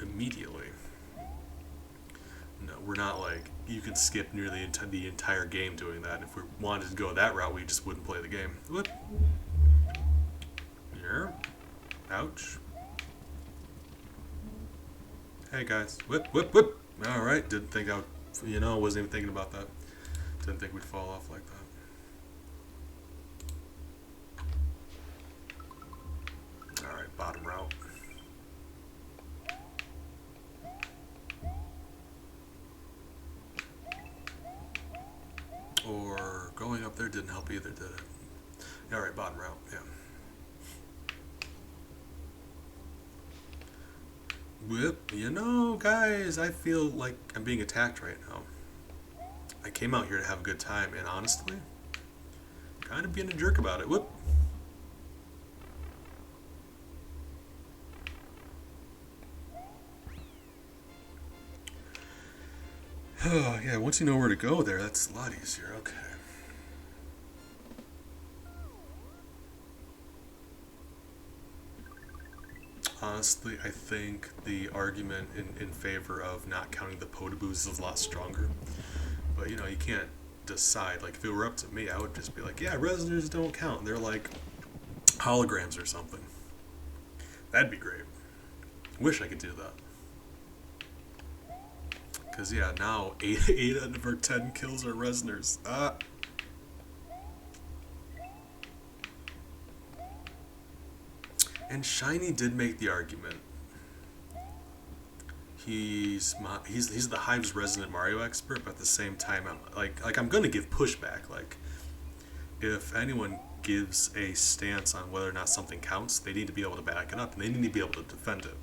immediately. No, we're not like, you can skip nearly the entire game doing that. And if we wanted to go that route, we just wouldn't play the game. Whoop. Yeah. Ouch. Hey guys. Whip, whip, whip. Alright, didn't think I would, wasn't even thinking about that. Didn't think we'd fall off like that. Alright, bottom route. Or going up there didn't help either, did it? Alright, bottom route, yeah. Whip, guys, I feel like I'm being attacked right now. I came out here to have a good time, and honestly, kind of being a jerk about it. Whoop. Oh, yeah, once you know where to go there, that's a lot easier. Okay. Honestly, I think the argument in favor of not counting the Potaboos is a lot stronger. But, you can't decide. Like, if it were up to me, I would just be like, yeah, Reznors don't count. They're like holograms or something. That'd be great. Wish I could do that. Because, yeah, now 8 out of our 10 kills are Reznors. And Shiny did make the argument. He's the Hive's resident Mario expert, but at the same time, I'm gonna give pushback. Like, if anyone gives a stance on whether or not something counts, they need to be able to back it up, and they need to be able to defend it.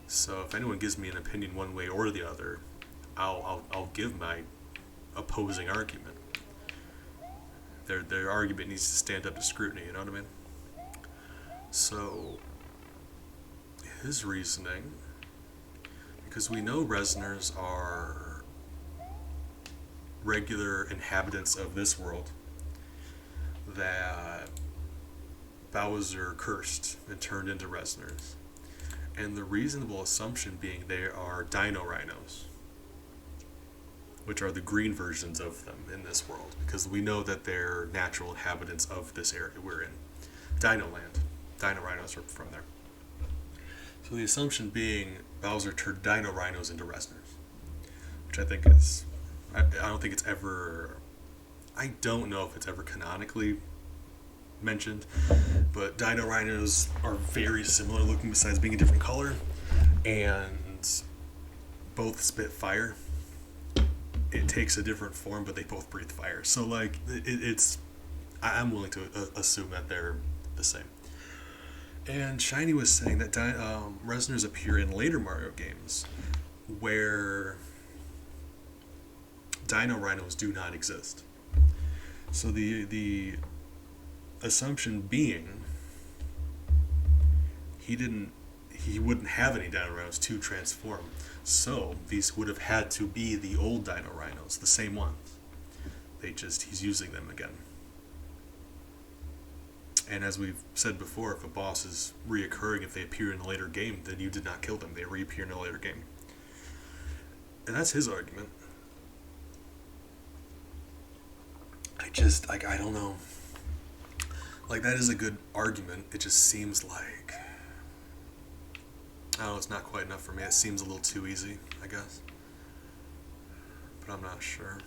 So if anyone gives me an opinion one way or the other, I'll give my opposing argument. Their argument needs to stand up to scrutiny. You know what I mean? So his reasoning, because we know Resners are regular inhabitants of this world, that Bowser cursed and turned into Resners. And the reasonable assumption being they are Dino Rhinos, which are the green versions of them in this world, because we know that they're natural inhabitants of this area we're in. Dino Land. Dino Rhinos are from there. So the assumption being Bowser turned Dino Rhinos into Resners, which I think is... I don't think it's ever... I don't know if it's ever canonically mentioned, but Dino Rhinos are very similar looking besides being a different color, and both spit fire. It takes a different form, but they both breathe fire. So, like, it's... I'm willing to assume that they're the same. And Shiny was saying that Resners appear in later Mario games where Dino Rhinos do not exist. So the assumption being he wouldn't have any Dino Rhinos to transform. So these would have had to be the old Dino Rhinos, the same ones. He's using them again. And as we've said before, if a boss is reoccurring, if they appear in a later game, then you did not kill them. They reappear in a later game. And that's his argument. I don't know. Like, that is a good argument. It just seems like... I don't know, it's not quite enough for me. It seems a little too easy, I guess. But I'm not sure.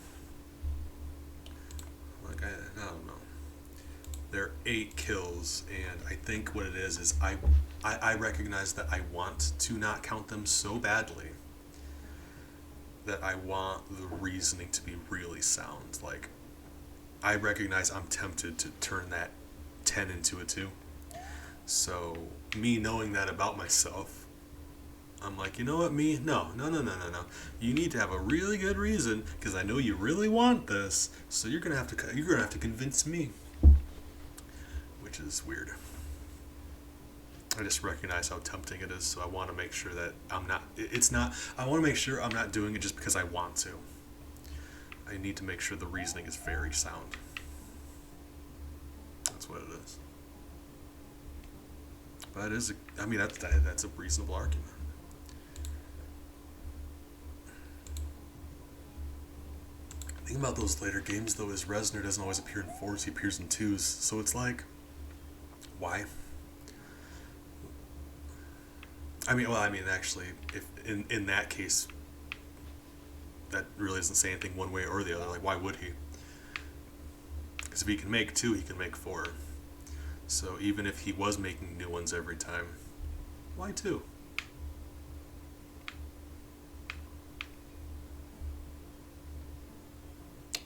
Like, I don't know. There are 8 kills, and I think what it is I recognize that I want to not count them so badly that I want the reasoning to be really sound. Like, I recognize I'm tempted to turn that 10 into a 2. So, me knowing that about myself, I'm like, you know what, me? No. You need to have a really good reason, because I know you really want this, so you're gonna have to convince me. Which is weird. I just recognize how tempting it is, so I want to make sure that I want to make sure I'm not doing it just because I want to. I need to make sure the reasoning is very sound. That's what it is. But that's a reasonable argument. The thing about those later games, though, is Resner doesn't always appear in 4s, he appears in 2s, so it's like... Why? Actually, if in that case, that really doesn't say anything one way or the other. Like, why would he? Because if he can make 2, he can make 4. So even if he was making new ones every time, why 2?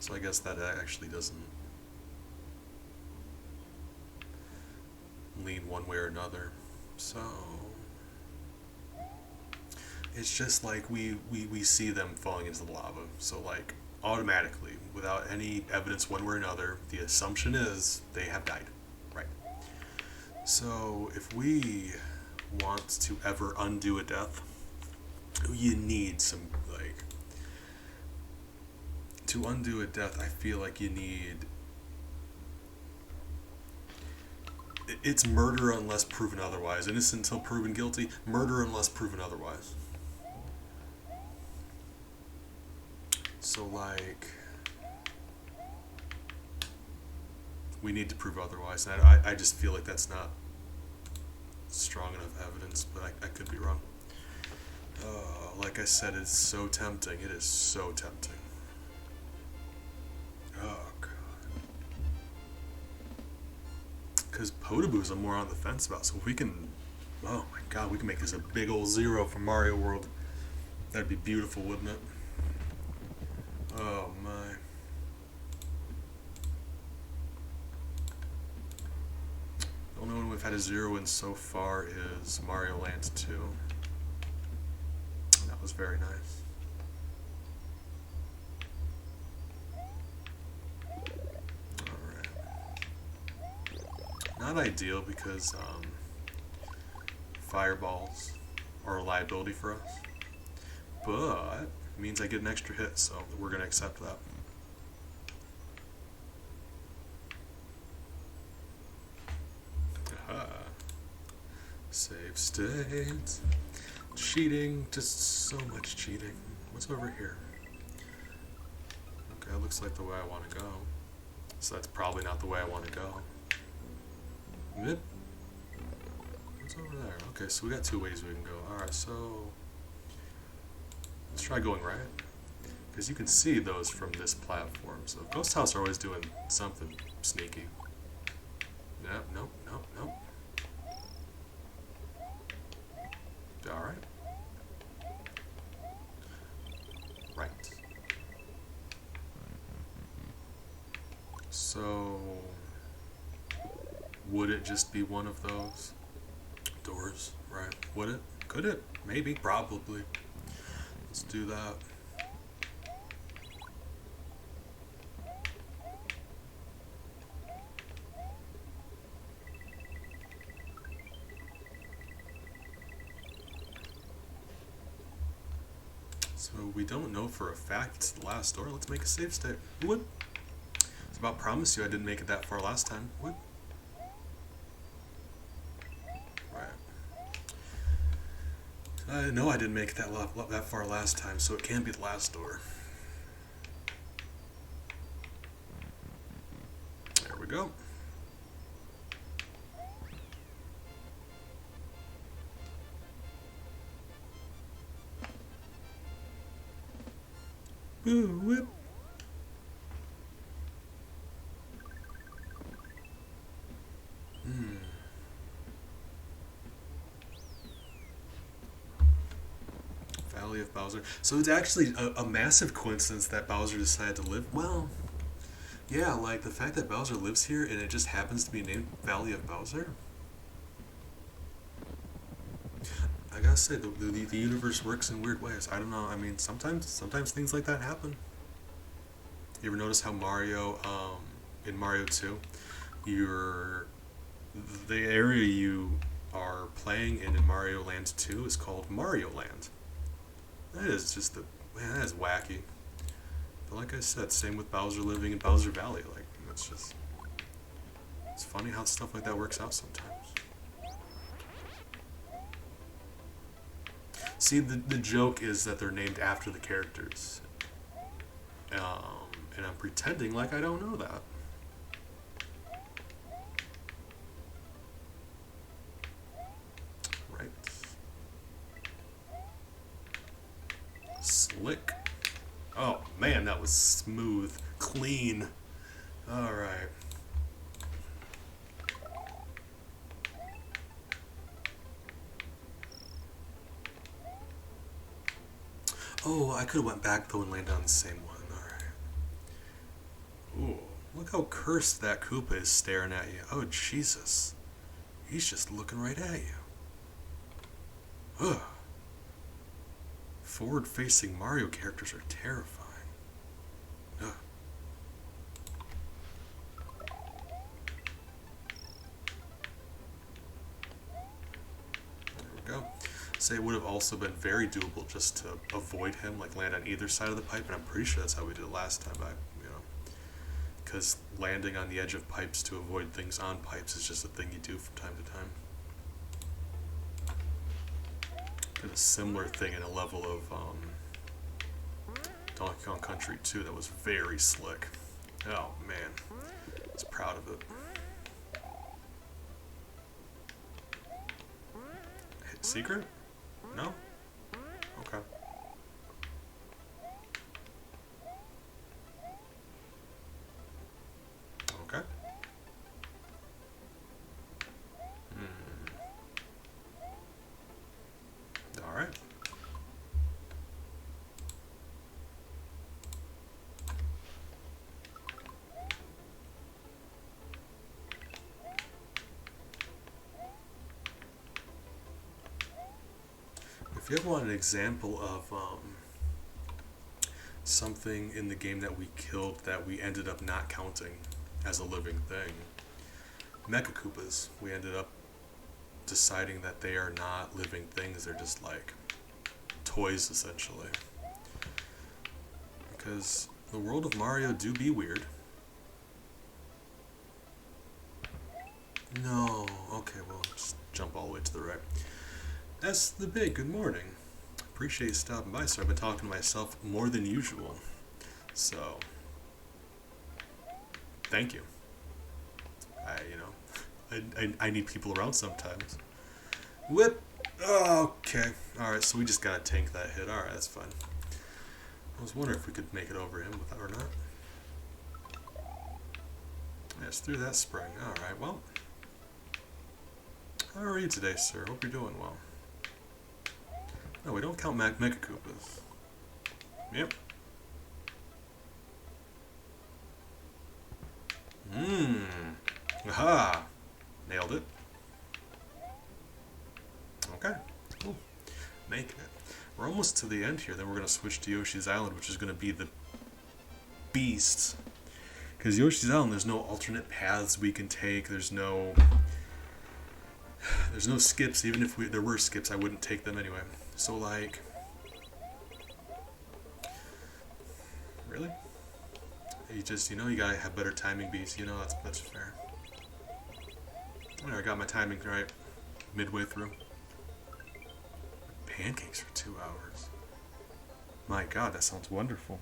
So I guess that actually doesn't lean one way or another. So it's just like we see them falling into the lava. So, like, automatically, without any evidence one way or another, the assumption is they have died. Right. So if we want to ever undo a death, you need some, like... To undo a death, I feel like you need... It's murder unless proven otherwise. Innocent until proven guilty. Murder unless proven otherwise. So, like... We need to prove otherwise. And I just feel like that's not strong enough evidence, but I could be wrong. Like I said, it's so tempting. It is so tempting. Oh, God. Because Podoboo's I'm more on the fence about, so if we can... Oh, my God, we can make this a big old 0 from Mario World. That'd be beautiful, wouldn't it? Oh, my. The only one we've had a 0 in so far is Mario Land 2. was very nice. Alright. Not ideal because fireballs are a liability for us. But it means I get an extra hit, so we're going to accept that. Aha. Save state. Cheating, just so much cheating. What's over here? Okay, looks like the way I want to go. So that's probably not the way I want to go. Yep. What's over there? Okay, so we got two ways we can go. Alright, so let's try going right. Because you can see those from this platform. So Ghost House are always doing something sneaky. Yep, nope, nope, nope. Alright. Right. So, would it just be one of those doors? Right. Would it? Could it? Maybe. Probably. Let's do that. So we don't know for a fact it's the last door. Let's make a save state. Would? It's about promise you I didn't make it that far last time. Would? No, I didn't make it that far last time, so it can't be the last door. There we go. Boo, whip. Valley of Bowser. So it's actually a massive coincidence that Bowser decided to live. Well, yeah, like the fact that Bowser lives here and it just happens to be named Valley of Bowser. I gotta say, the universe works in weird ways. I don't know. I mean, sometimes things like that happen. You ever notice how Mario, in Mario 2, the area you are playing in Mario Land 2 is called Mario Land. That is just man, that is wacky. But like I said, same with Bowser living in Bowser Valley. Like, it's funny how stuff like that works out sometimes. See, the joke is that they're named after the characters. And I'm pretending like I don't know that. Right. Slick. Oh, man, that was smooth. Clean. Alright. Oh, I could have went back though and landed on the same one. Alright. Ooh, look how cursed that Koopa is staring at you. Oh, Jesus. He's just looking right at you. Ugh. Forward-facing Mario characters are terrifying. Ugh. There we go. Say it would have also been very doable just to avoid him, like land on either side of the pipe, and I'm pretty sure that's how we did it last time. Because landing on the edge of pipes to avoid things on pipes is just a thing you do from time to time. Did a similar thing in a level of Donkey Kong Country 2 that was very slick. Oh man, I was proud of it. Hit secret? No? Okay. Okay. Alright. If you ever want an example of something in the game that we killed that we ended up not counting as a living thing, Mecha Koopas, we ended up deciding that they are not living things, they're just like toys essentially. Because the world of Mario do be weird. No, okay, well, just jump all the way to the right. That's the big good morning. Appreciate you stopping by, sir. I've been talking to myself more than usual. So, thank you. I need people around sometimes. Whip! Oh, okay. Alright, so we just gotta tank that hit. Alright, that's fine. I was wondering if we could make it over him with that or not. Yes, through that spring. Alright, well. How are you today, sir? Hope you're doing well. No, we don't count Mecha Koopas. Yep. Aha! Nailed it. Okay. Cool. Making it. We're almost to the end here. Then we're going to switch to Yoshi's Island, which is going to be the beast. Because Yoshi's Island, there's no alternate paths we can take. There's no skips. Even if there were skips, I wouldn't take them anyway. So, like... Really? You just, you gotta have better timing beats. That's fair. I got my timing right midway through. Pancakes for 2 hours. My god, that sounds wonderful.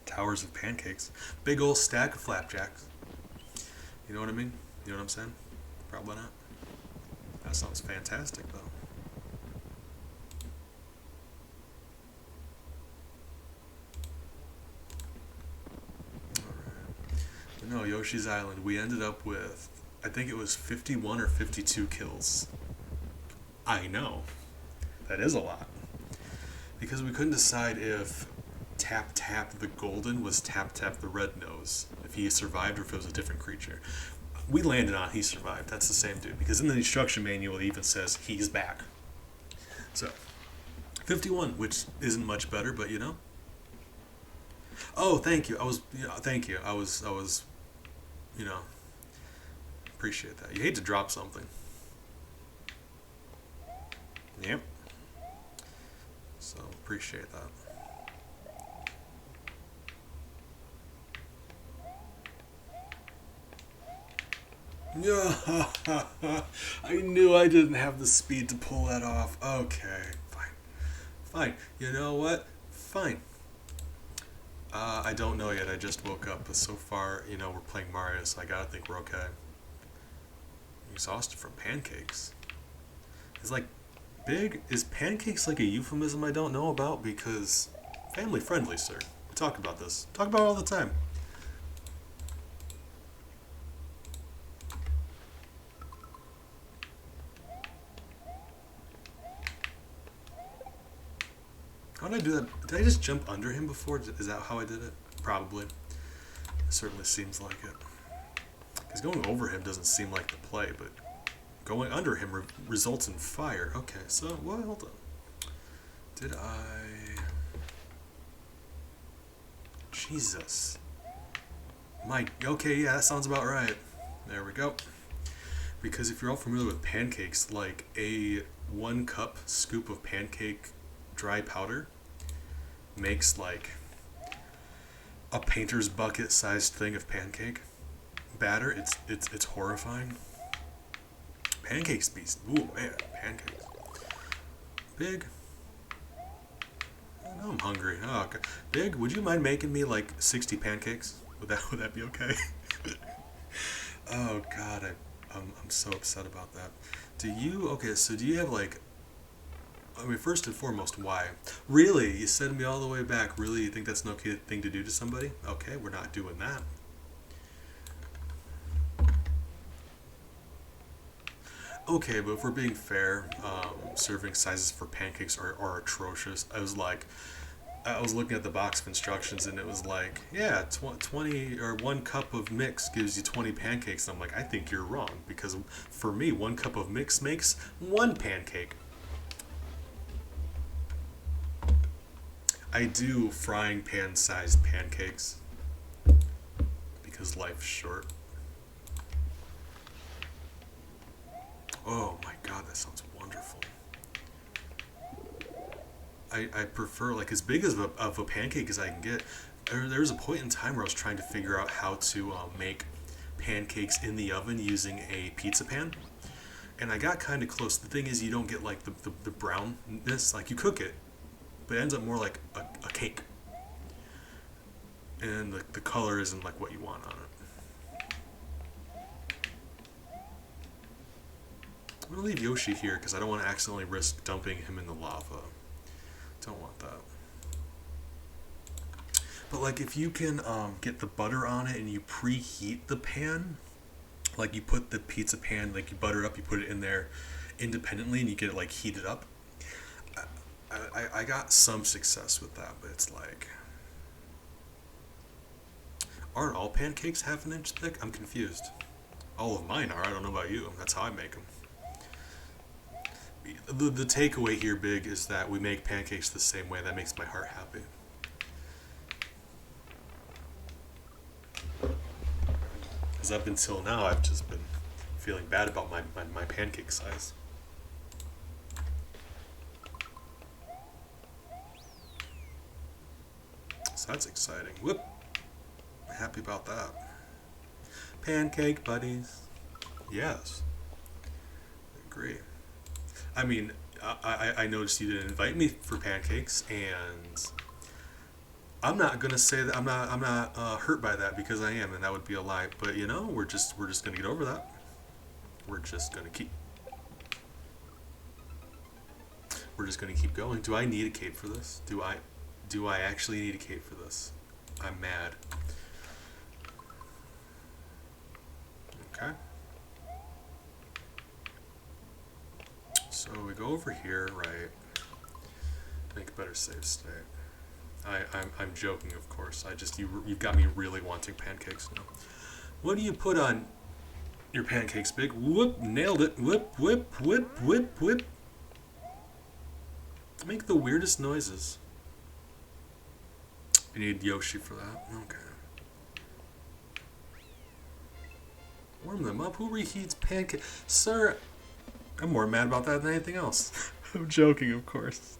Towers of pancakes. Big old stack of flapjacks. You know what I mean? You know what I'm saying? Probably not. That sounds fantastic, though. Alright. But no, Yoshi's Island, we ended up with, I think it was 51 or 52 kills. I know. That is a lot. Because we couldn't decide if Tap Tap the Golden was Tap Tap the Red Nose, if he survived or if it was a different creature. We landed on he survived. That's the same dude. Because in the instruction manual, it even says he's back. So, 51, which isn't much better, but Oh, thank you. Thank you. I was, appreciate that. You hate to drop something. Yep. So, appreciate that. Yeah, I knew I didn't have the speed to pull that off. Okay, fine. Fine. You know what? Fine. I don't know yet. I just woke up, but so far, we're playing Mario, so I gotta think we're okay. Exhausted from pancakes. It's like, is pancakes like a euphemism I don't know about? Because family friendly, sir. We talk about this. Talk about it all the time. How did I do that? Did I just jump under him before? Is that how I did it? Probably. It certainly seems like it. Because going over him doesn't seem like the play, but going under him results in fire. Okay, so, well, hold on. Did I... Jesus. Okay, yeah, that sounds about right. There we go. Because if you're all familiar with pancakes, like a 1 cup scoop of pancake dry powder makes like a painter's bucket sized thing of pancake batter. It's horrifying. Pancakes beast. Ooh man, pancakes. Big. I know I'm hungry. Oh, okay. Big, would you mind making me like 60 pancakes? Would that be okay? Oh god, I'm so upset about that. Do you have like, first and foremost, why? Really? You send me all the way back. Really? You think that's an okay thing to do to somebody? Okay, we're not doing that. Okay, but if we're being fair, serving sizes for pancakes are atrocious. I was looking at the box of instructions and it was like, yeah, 20 or 1 cup of mix gives you 20 pancakes. And I'm like, I think you're wrong because for me, 1 cup of mix makes 1 pancake. I do frying pan sized pancakes because life's short. Oh my god, that sounds wonderful. I prefer like as big of a pancake as I can get. There was a point in time where I was trying to figure out how to make pancakes in the oven using a pizza pan, and I got kind of close. The thing is, you don't get like the brownness. Like you cook it, but it ends up more like a cake, and the color isn't like what you want on it. I'm gonna leave Yoshi here because I don't want to accidentally risk dumping him in the lava. Don't want that. But like if you can get the butter on it and you preheat the pan, like you put the pizza pan, like you butter it up, you put it in there independently and you get it like heated up. I got some success with that, but it's like, aren't all pancakes half an inch thick? I'm confused. All of mine are. I don't know about you. That's how I make them. The takeaway here, Big, is that we make pancakes the same way. That makes my heart happy. Because up until now, I've just been feeling bad about my pancake size. So that's exciting. Whoop! Happy about that. Pancake buddies. Yes. I agree. I mean, I noticed you didn't invite me for pancakes, and I'm not gonna say that I'm not hurt by that because I am, and that would be a lie. But you know, we're just gonna get over that. We're just gonna keep going. Do I need a cape for this? Do I actually need a cape for this? I'm mad. Okay. So we go over here, right? Make a better save state. I'm joking, of course. You've got me really wanting pancakes now. What do you put on your pancakes, Big? Whoop! Nailed it! Whip! Whip! Whip! Whip! Whip! Make the weirdest noises. You need Yoshi for that. Okay. Warm them up. Who reheats pancakes? Sir, I'm more mad about that than anything else. I'm joking, of course.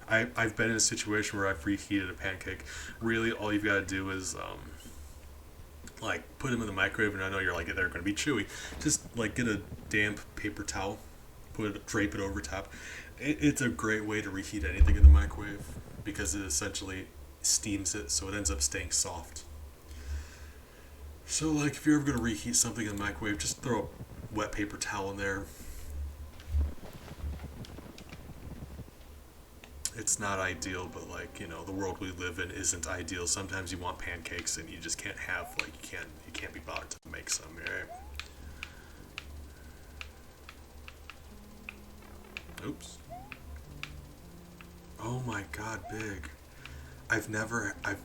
I've been in a situation where I've reheated a pancake. Really, all you've got to do is like put them in the microwave, and I know you're like they're going to be chewy. Just like get a damp paper towel, drape it over top. It's a great way to reheat anything in the microwave because it essentially steams it, so it ends up staying soft. So like if you're ever going to reheat something in the microwave, just throw a wet paper towel in there. It's not ideal, but like, you know, the world we live in isn't ideal. Sometimes you want pancakes and you just can't have, like, you can't be bothered to make some, right? Oops. Oh my god, Big.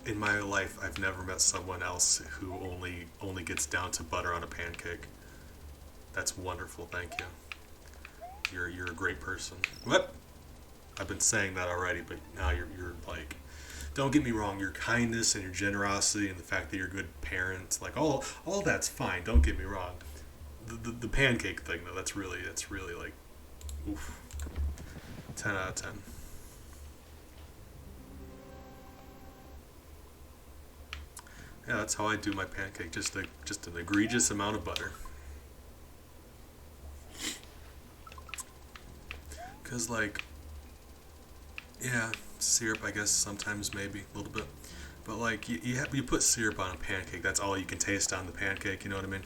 In my life, I've never met someone else who only gets down to butter on a pancake. That's wonderful, thank you. You're a great person. What? I've been saying that already, but now you're like, don't get me wrong, your kindness and your generosity and the fact that you're a good parent, like all that's fine. Don't get me wrong. The pancake thing though, that's really like, oof, 10 out of 10. Yeah, that's how I do my pancake. Just an egregious amount of butter. Cause like, yeah, syrup, I guess sometimes maybe a little bit, but like you put syrup on a pancake. That's all you can taste on the pancake. You know what I mean?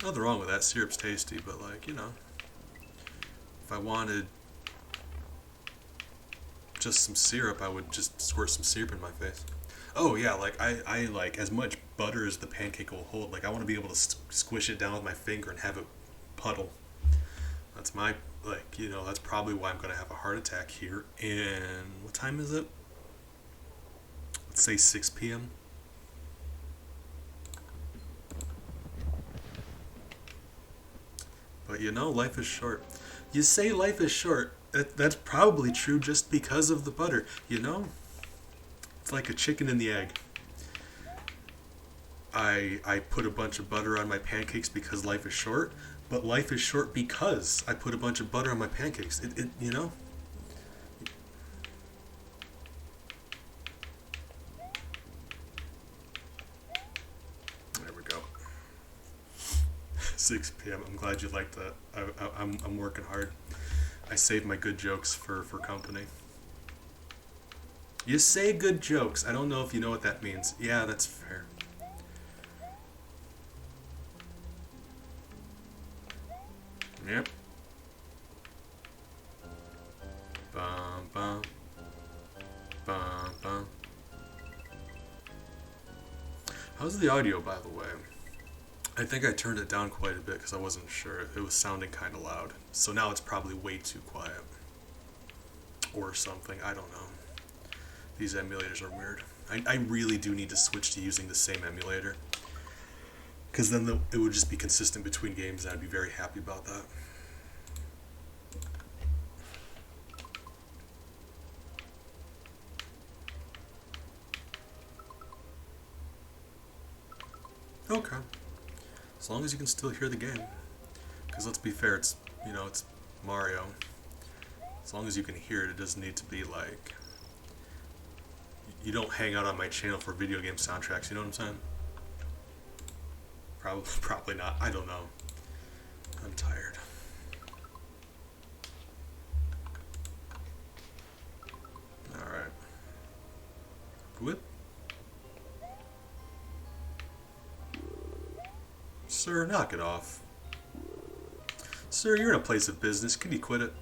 Nothing wrong with that. Syrup's tasty, but like, you know, if I wanted just some syrup, I would just squirt some syrup in my face. Oh yeah, like I like as much butter as the pancake will hold. Like I want to be able to squish it down with my finger and have it puddle. That's my, like, you know, that's probably why I'm going to have a heart attack here. And what time is it? Let's say 6 p.m. But you know, life is short. You say life is short. That's probably true just because of the butter, you know? like a chicken and the egg. I put a bunch of butter on my pancakes because life is short, but life is short because I put a bunch of butter on my pancakes. It you know? There we go. 6 p.m. I'm glad you liked that. I'm working hard. I save my good jokes for company. You say good jokes. I don't know if you know what that means. Yeah, that's fair. Yep. Bum, bum. Bum, bum. How's the audio, by the way? I think I turned it down quite a bit because I wasn't sure. It was sounding kind of loud. So now it's probably way too quiet. Or something. I don't know. These emulators are weird. I really do need to switch to using the same emulator. Because then it would just be consistent between games and I'd be very happy about that. Okay. As long as you can still hear the game. Because let's be fair, it's Mario. As long as you can hear it, it doesn't need to be like... You don't hang out on my channel for video game soundtracks, you know what I'm saying? Probably not. I don't know. I'm tired. Alright. Whip. Sir, knock it off. Sir, you're in a place of business. Can you quit it?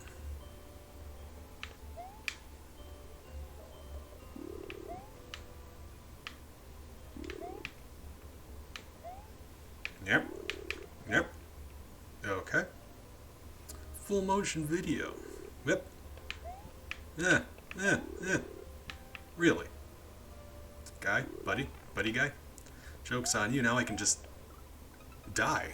Yep. Yep. Okay. Full motion video. Yep. Yeah. Yeah. Yeah. Really? Guy? Buddy? Buddy guy? Joke's on you. Now I can just die.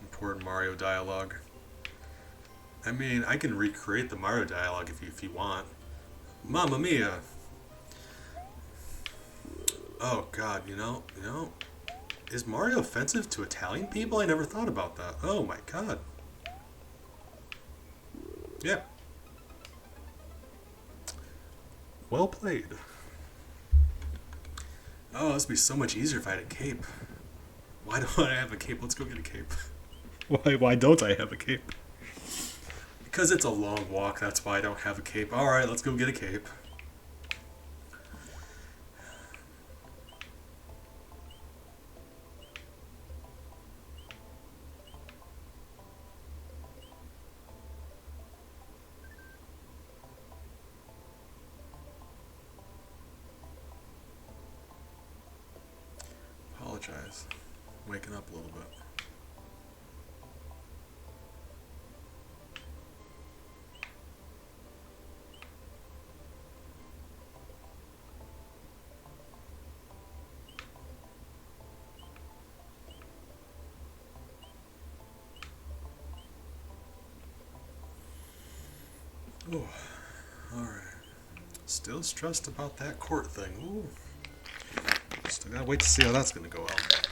Important Mario dialogue. I mean, I can recreate the Mario dialogue if you want. Mamma mia! Oh god, you know, is Mario offensive to Italian people? I never thought about that. Oh my god. Yeah. Well played. Oh, this would be so much easier if I had a cape. Why don't I have a cape? Let's go get a cape. Why don't I have a cape? Because it's a long walk, that's why I don't have a cape. Alright, let's go get a cape. Apologize. Waking up a little bit. Oh, alright. Still stressed about that court thing. Ooh. Still gotta wait to see how that's gonna go out.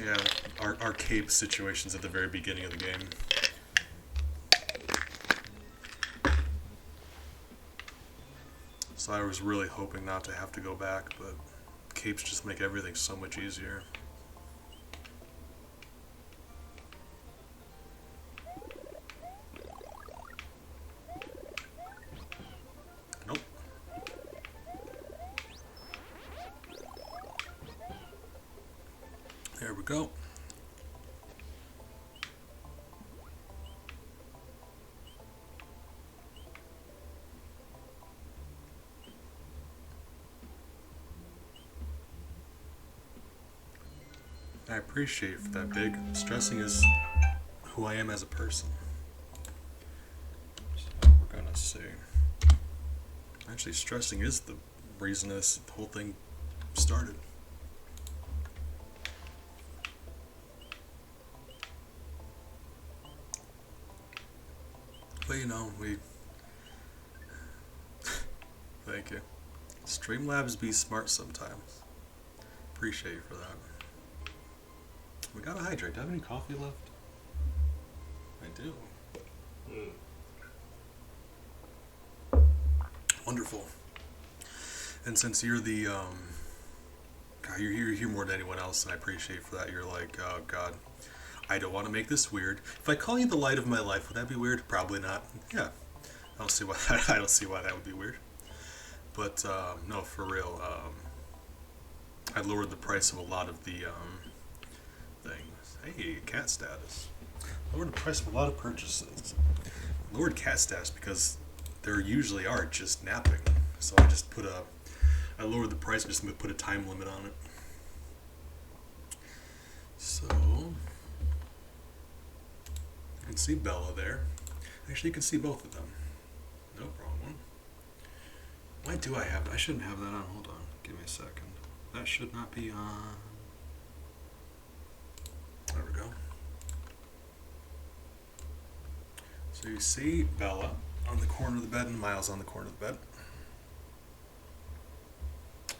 Yeah, our cape situation's at the very beginning of the game. So I was really hoping not to have to go back, but capes just make everything so much easier. Nope. There we go. I appreciate for that big. Stressing is who I am as a person. So we're gonna see. Actually, stressing is the reason this whole thing started. But you know, we thank you. Streamlabs be smart sometimes. Appreciate you for that. We gotta hydrate. Do I have any coffee left? I do. Wonderful. And since you're the God, you're here more than anyone else, and I appreciate you for that. You're like, oh God, I don't want to make this weird. If I call you the light of my life, would that be weird? Probably not. Yeah, I don't see why. I don't see why that would be weird. But no, for real. I lowered the price of a lot of the things. Hey, cat status. Lowered the price of a lot of purchases. Lowered cat status because there usually are just napping. So I lowered the price, just put a time limit on it. So you can see Bella there. Actually, you can see both of them. No problem. Why do I have it? I shouldn't have that on. Hold on. Give me a second. That should not be on. There we go. So you see Bella on the corner of the bed and Miles on the corner of the bed.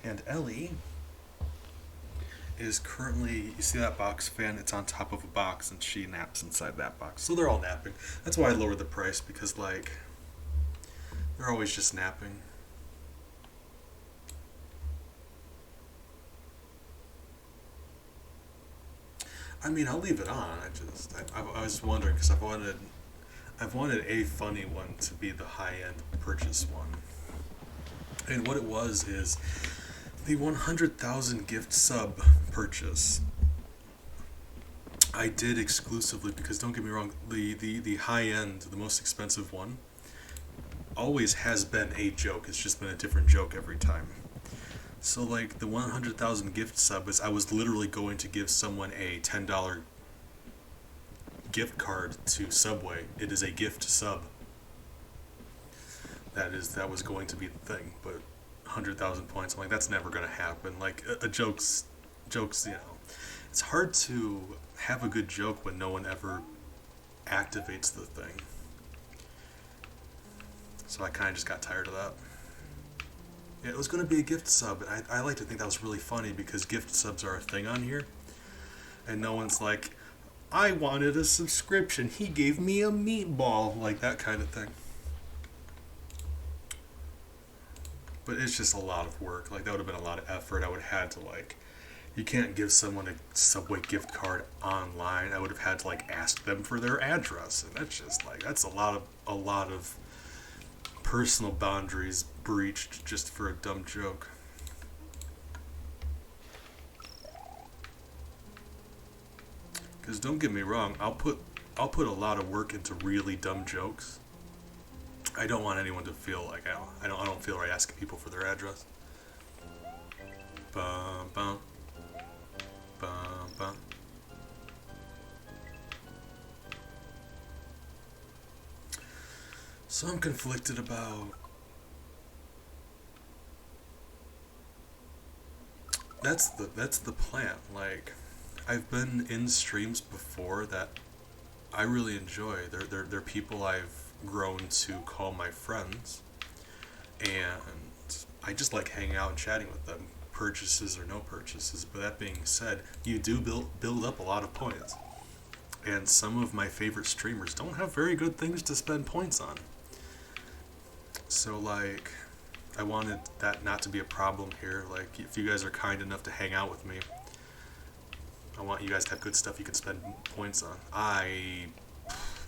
And Ellie is currently, you see that box fan? It's on top of a box and she naps inside that box. So they're all napping. That's why I lowered the price, because like, they're always just napping. I mean, I'll leave it on. I was wondering because I've wanted a funny one to be the high-end purchase one. And what it was is the 100,000 gift sub purchase. I did exclusively because, don't get me wrong, the high-end, the most expensive one, always has been a joke. It's just been a different joke every time. So like the 100,000 gift sub is, I was literally going to give someone a $10 gift card to Subway. It is a gift sub. That was going to be the thing, but 100,000 points, I'm like, that's never going to happen. Like a jokes, you know, it's hard to have a good joke when no one ever activates the thing. So I kind of just got tired of that. Yeah, it was going to be a gift sub, and I like to think that was really funny because gift subs are a thing on here. And no one's like, I wanted a subscription, he gave me a meatball, like that kind of thing. But it's just a lot of work. Like, that would have been a lot of effort. I would have had to, like, you can't give someone a Subway gift card online. I would have had to, like, ask them for their address. And that's just, like, that's a lot of personal boundaries breached just for a dumb joke. Because don't get me wrong, I'll put a lot of work into really dumb jokes. I don't want anyone to feel like I don't feel right asking people for their address. Bum bum bum bum. So I'm conflicted about. That's the plan. Like, I've been in streams before that I really enjoy. They're people I've grown to call my friends, and I just like hanging out and chatting with them, purchases or no purchases. But that being said, you do build up a lot of points, and some of my favorite streamers don't have very good things to spend points on. So like, I wanted that not to be a problem here. Like, if you guys are kind enough to hang out with me, I want you guys to have good stuff you can spend points on. I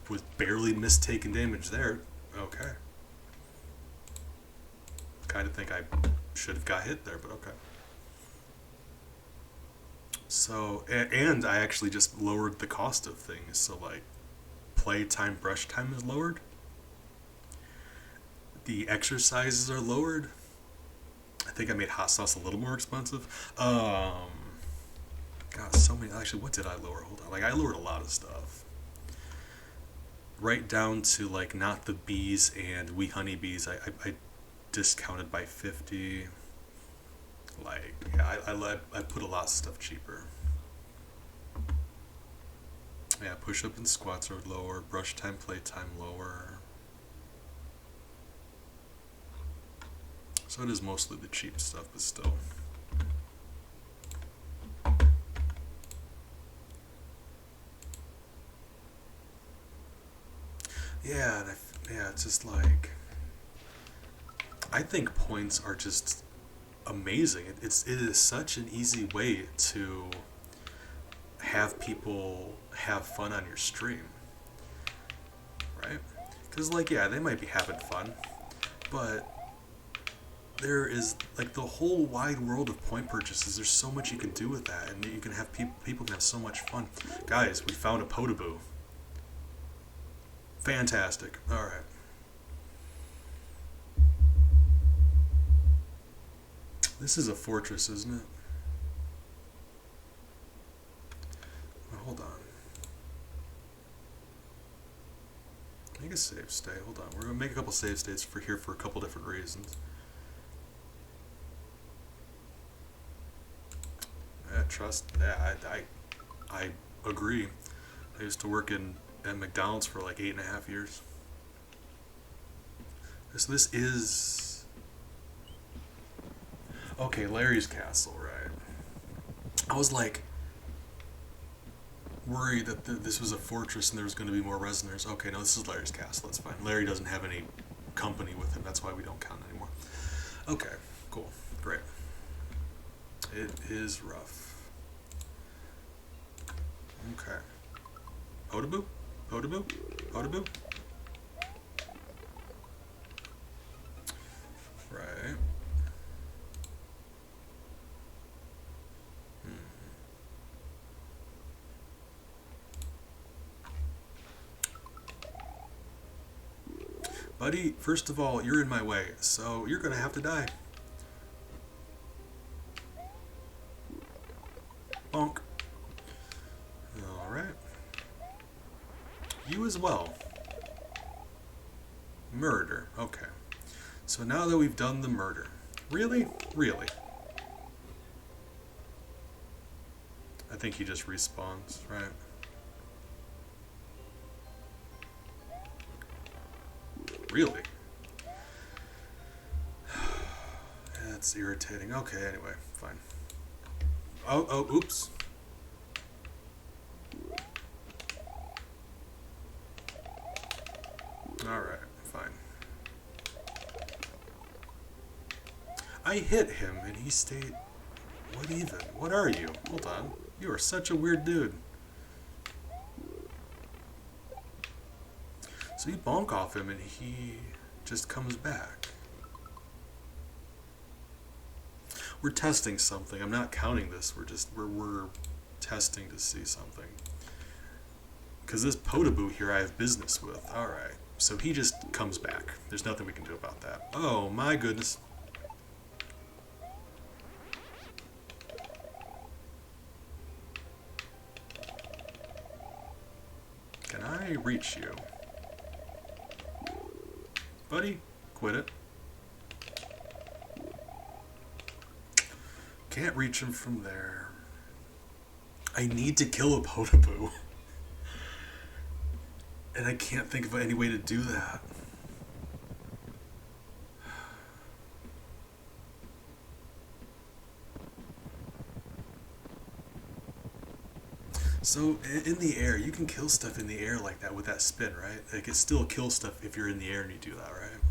was barely mistaken damage there. Okay. Kind of think I should have got hit there, but okay. So, and I actually just lowered the cost of things. So like, play time, brush time is lowered. The exercises are lowered. I think I made hot sauce a little more expensive. God, so many. Actually, what did I lower? Hold on. Like, I lowered a lot of stuff. Right down to, like, not the bees and we honeybees. I discounted by 50. Like, yeah, I put a lot of stuff cheaper. Yeah, push-up and squats are lower. Brush time, play time lower. So it is mostly the cheap stuff, but still. Yeah, yeah, it's just like, I think points are just amazing. It is such an easy way to have people have fun on your stream, right? Because like, yeah, they might be having fun, but there is like the whole wide world of point purchases. There's so much you can do with that, and you can have people can have so much fun. Guys, we found a Potaboo. Fantastic. All right. This is a fortress, isn't it? Hold on. Make a save state. Hold on. We're gonna make a couple save states for here for a couple different reasons. Trust. Yeah, I agree. I used to work at McDonald's for like 8.5 years. So this is okay. Larry's castle, right? I was like worried that this was a fortress and there was going to be more resonators. Okay, no, this is Larry's castle. That's fine. Larry doesn't have any company with him. That's why we don't count anymore. Okay, cool, great. It is rough. Okay. Potaboo? Potaboo? Potaboo? Right. Buddy, first of all, you're in my way, so you're gonna have to die. Bonk. Alright. You as well. Murder. Okay. So now that we've done the murder. Really? Really? I think he just respawns, right? Really? That's irritating. Okay, anyway, fine. Oh, oops. Alright, fine. I hit him and he stayed... What even? What are you? Hold on. You are such a weird dude. So you bonk off him and he just comes back. We're testing something. I'm not counting this. We're testing to see something. Because this Potaboo here I have business with. Alright. So he just comes back. There's nothing we can do about that. Oh my goodness. Can I reach you? Buddy, quit it. Can't reach him from there. I need to kill a Potaboo. And I can't think of any way to do that. So, in the air, you can kill stuff in the air like that with that spin, right? Like, it still kills stuff if you're in the air and you do that, right?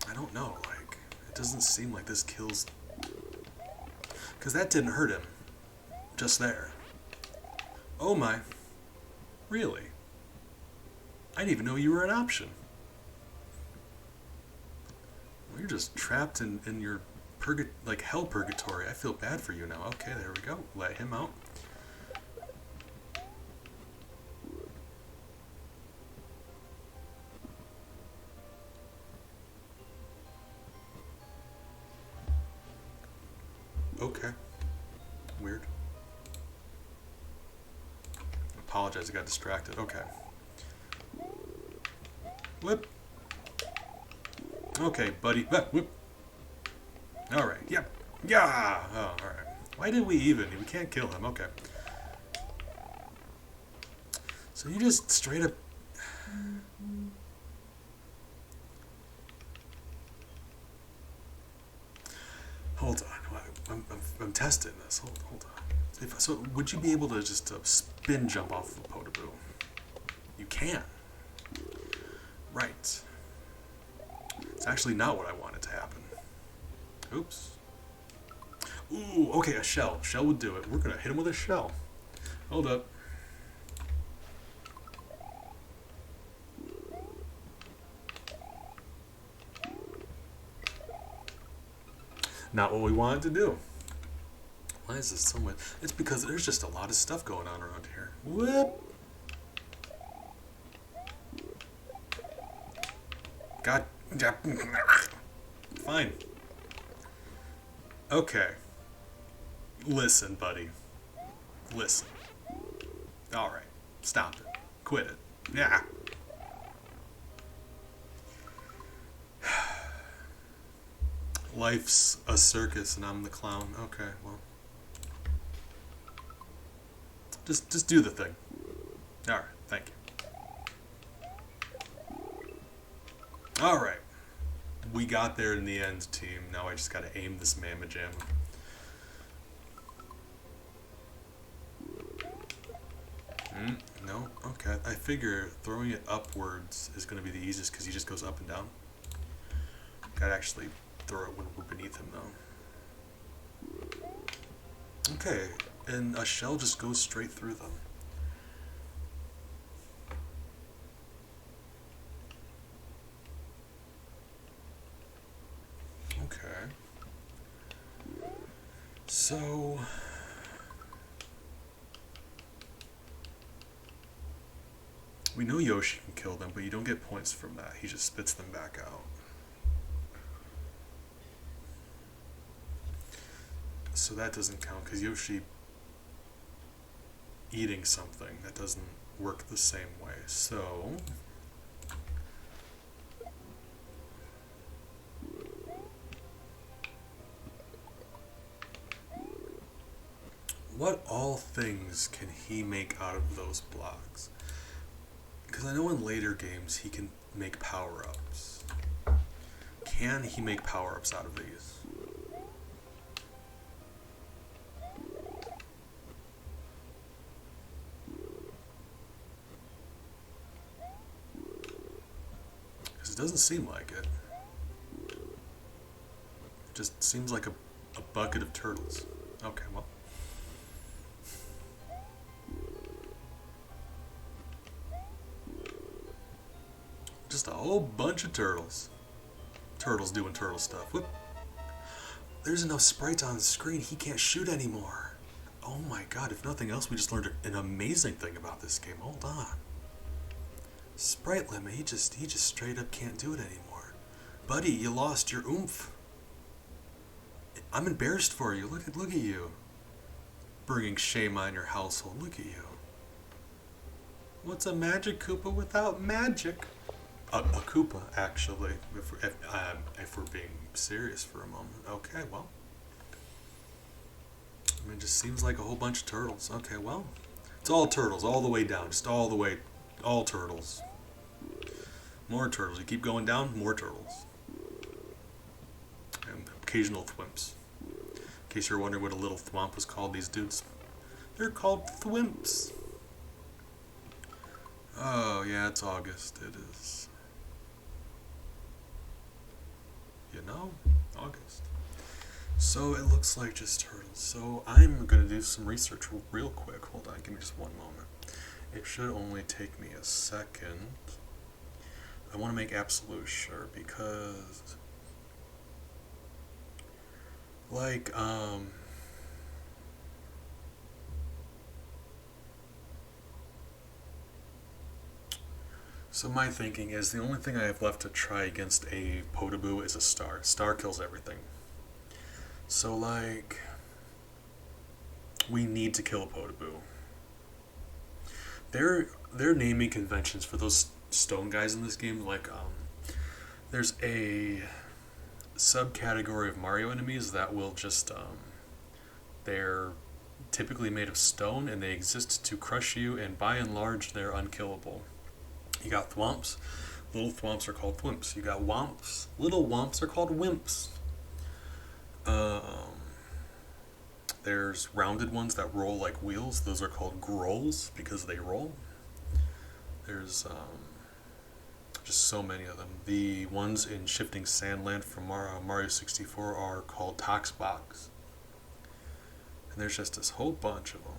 I don't know, like, it doesn't seem like this kills... Because that didn't hurt him. Just there. Oh my. Really? I didn't even know you were an option. Well, you're just trapped in your like hell purgatory. I feel bad for you now. Okay, there we go. Let him out. Okay. Weird. Apologize, I got distracted. Okay. Whip. Okay, buddy. Whip. Alright, yep. Yeah! Oh, alright. Why did we even? We can't kill him. Okay. So you just straight up... hold on. I'm testing this. Hold on. So would you be able to just spin jump off of a Podoboo? You can. Right. It's actually not what I wanted to happen. Oops. Ooh, okay, a shell. Shell would do it. We're gonna hit him with a shell. Hold up. Not what we wanted to do. Why is this so much? It's because there's just a lot of stuff going on around here. Whoop! God. Fine. Okay. Listen, buddy. Listen. Alright. Stop it. Quit it. Yeah. Life's a circus and I'm the clown. Okay, well. Just do the thing. Alright, thank you. Alright. We got there in the end, team. Now I just gotta aim this mamma jamma. No? Okay. I figure throwing it upwards is gonna be the easiest because he just goes up and down. Gotta actually throw it when we're beneath him, though. Okay. And a shell just goes straight through them. Okay. So... we know Yoshi can kill them, but you don't get points from that. He just spits them back out. So that doesn't count, because Yoshi eating something, that doesn't work the same way. So... what all things can he make out of those blocks? Because I know in later games he can make power-ups. Can he make power-ups out of these? Because it doesn't seem like it. It just seems like a bucket of turtles. Okay, well. Just a whole bunch of turtles. Turtles doing turtle stuff. Whoop. There's enough sprites on the screen, he can't shoot anymore. Oh my god, if nothing else, we just learned an amazing thing about this game. Hold on. Sprite limit, he just straight up can't do it anymore. Buddy, you lost your oomph. I'm embarrassed for you. Look at you. Bringing shame on your household. Look at you. What's a Magic Koopa without magic? A Koopa, actually, if we're being serious for a moment. Okay, well. I mean, it just seems like a whole bunch of turtles. Okay, well. It's all turtles, all the way down. Just all the way, all turtles. More turtles. You keep going down, more turtles. And occasional thwimps. In case you're wondering what a little thwomp was called, these dudes. They're called thwimps. Oh, yeah, it's August. It is. You know, August. So it looks like just turtles. So I'm going to do some research real quick. Hold on, give me just one moment. It should only take me a second. I want to make absolute sure because, like, so my thinking is the only thing I have left to try against a Podoboo is a star. Star kills everything. So, like, we need to kill a Podoboo. Their naming conventions for those stone guys in this game, like, there's a subcategory of Mario enemies that will just, they're typically made of stone and they exist to crush you, and by and large, they're unkillable. You got thwomps. Little thwomps are called thwimps. You got womps. Little womps are called wimps. Um, there's rounded ones that roll like wheels. Those are called grolls because they roll. There's just so many of them. The ones in Shifting Sandland from Mario 64 are called Toxbox. And there's just this whole bunch of them.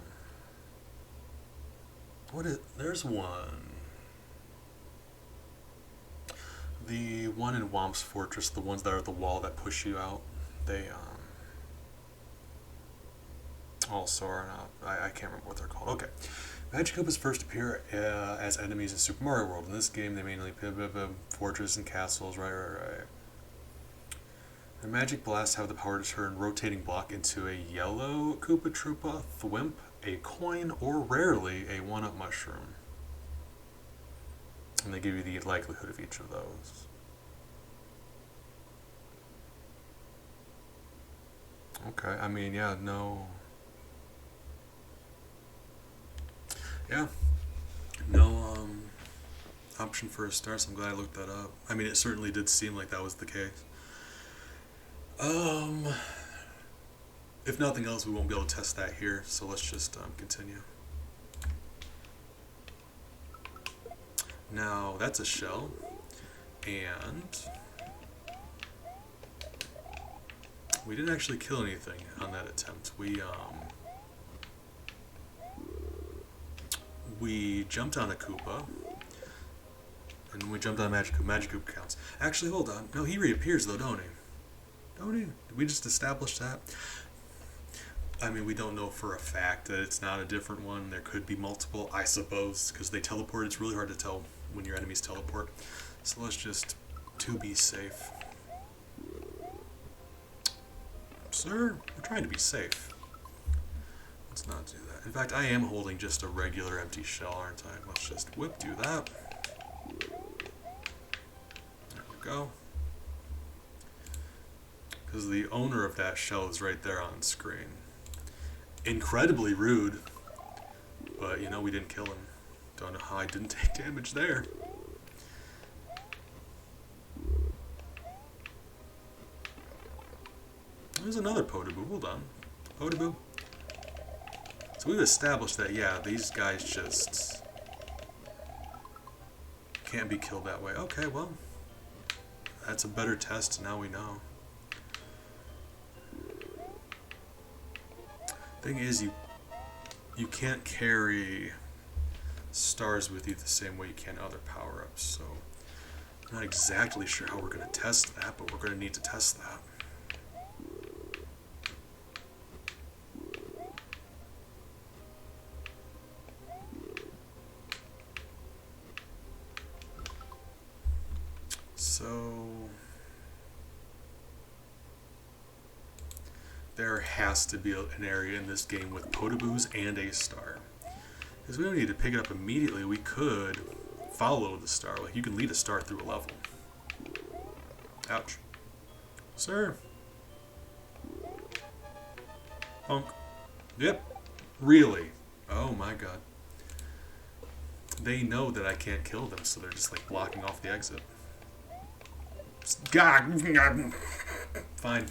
There's one. The one in Womp's Fortress, the ones that are at the wall that push you out, they also are not. I can't remember what they're called. Okay. Magic Koopas first appear as enemies in Super Mario World. In this game, they mainly fortresses and castles. Right. The Magic Blasts have the power to turn rotating block into a yellow Koopa Troopa, Thwimp, a coin, or rarely a 1-up mushroom. And they give you the likelihood of each of those. Okay, I mean, yeah, no. Yeah. No option for a star, so I'm glad I looked that up. I mean, it certainly did seem like that was the case. If nothing else, we won't be able to test that here, so let's just continue. Now, that's a shell, and we didn't actually kill anything on that attempt. We jumped on a Koopa, and we jumped on a Magic Koopa. Magic Koopa counts. Actually, hold on. No, he reappears though, don't he? Don't he? Did we just establish that? I mean, we don't know for a fact that it's not a different one. There could be multiple, I suppose, because they teleport. It's really hard to tell when your enemies teleport. So let's just, to be safe. Sir, we're trying to be safe. Let's not do that. In fact, I am holding just a regular empty shell, aren't I? Let's just do that. There we go. Because the owner of that shell is right there on screen. Incredibly rude, but you know, we didn't kill him. Don't know how I didn't take damage there. There's another Podoboo. Hold on. Podoboo. So we've established that, yeah, these guys just can't be killed that way. Okay, well, that's a better test. Now we know. Thing is, you can't carry stars with you the same way you can other power-ups, so I'm not exactly sure how we're going to test that, but we're going to need to test that. So there has to be an area in this game with Podoboos and a star. Because we don't need to pick it up immediately. We could follow the star. Like, you can lead a star through a level. Ouch. Sir. Punk. Yep. Really. Oh my god. They know that I can't kill them, so they're just like blocking off the exit. God. Fine.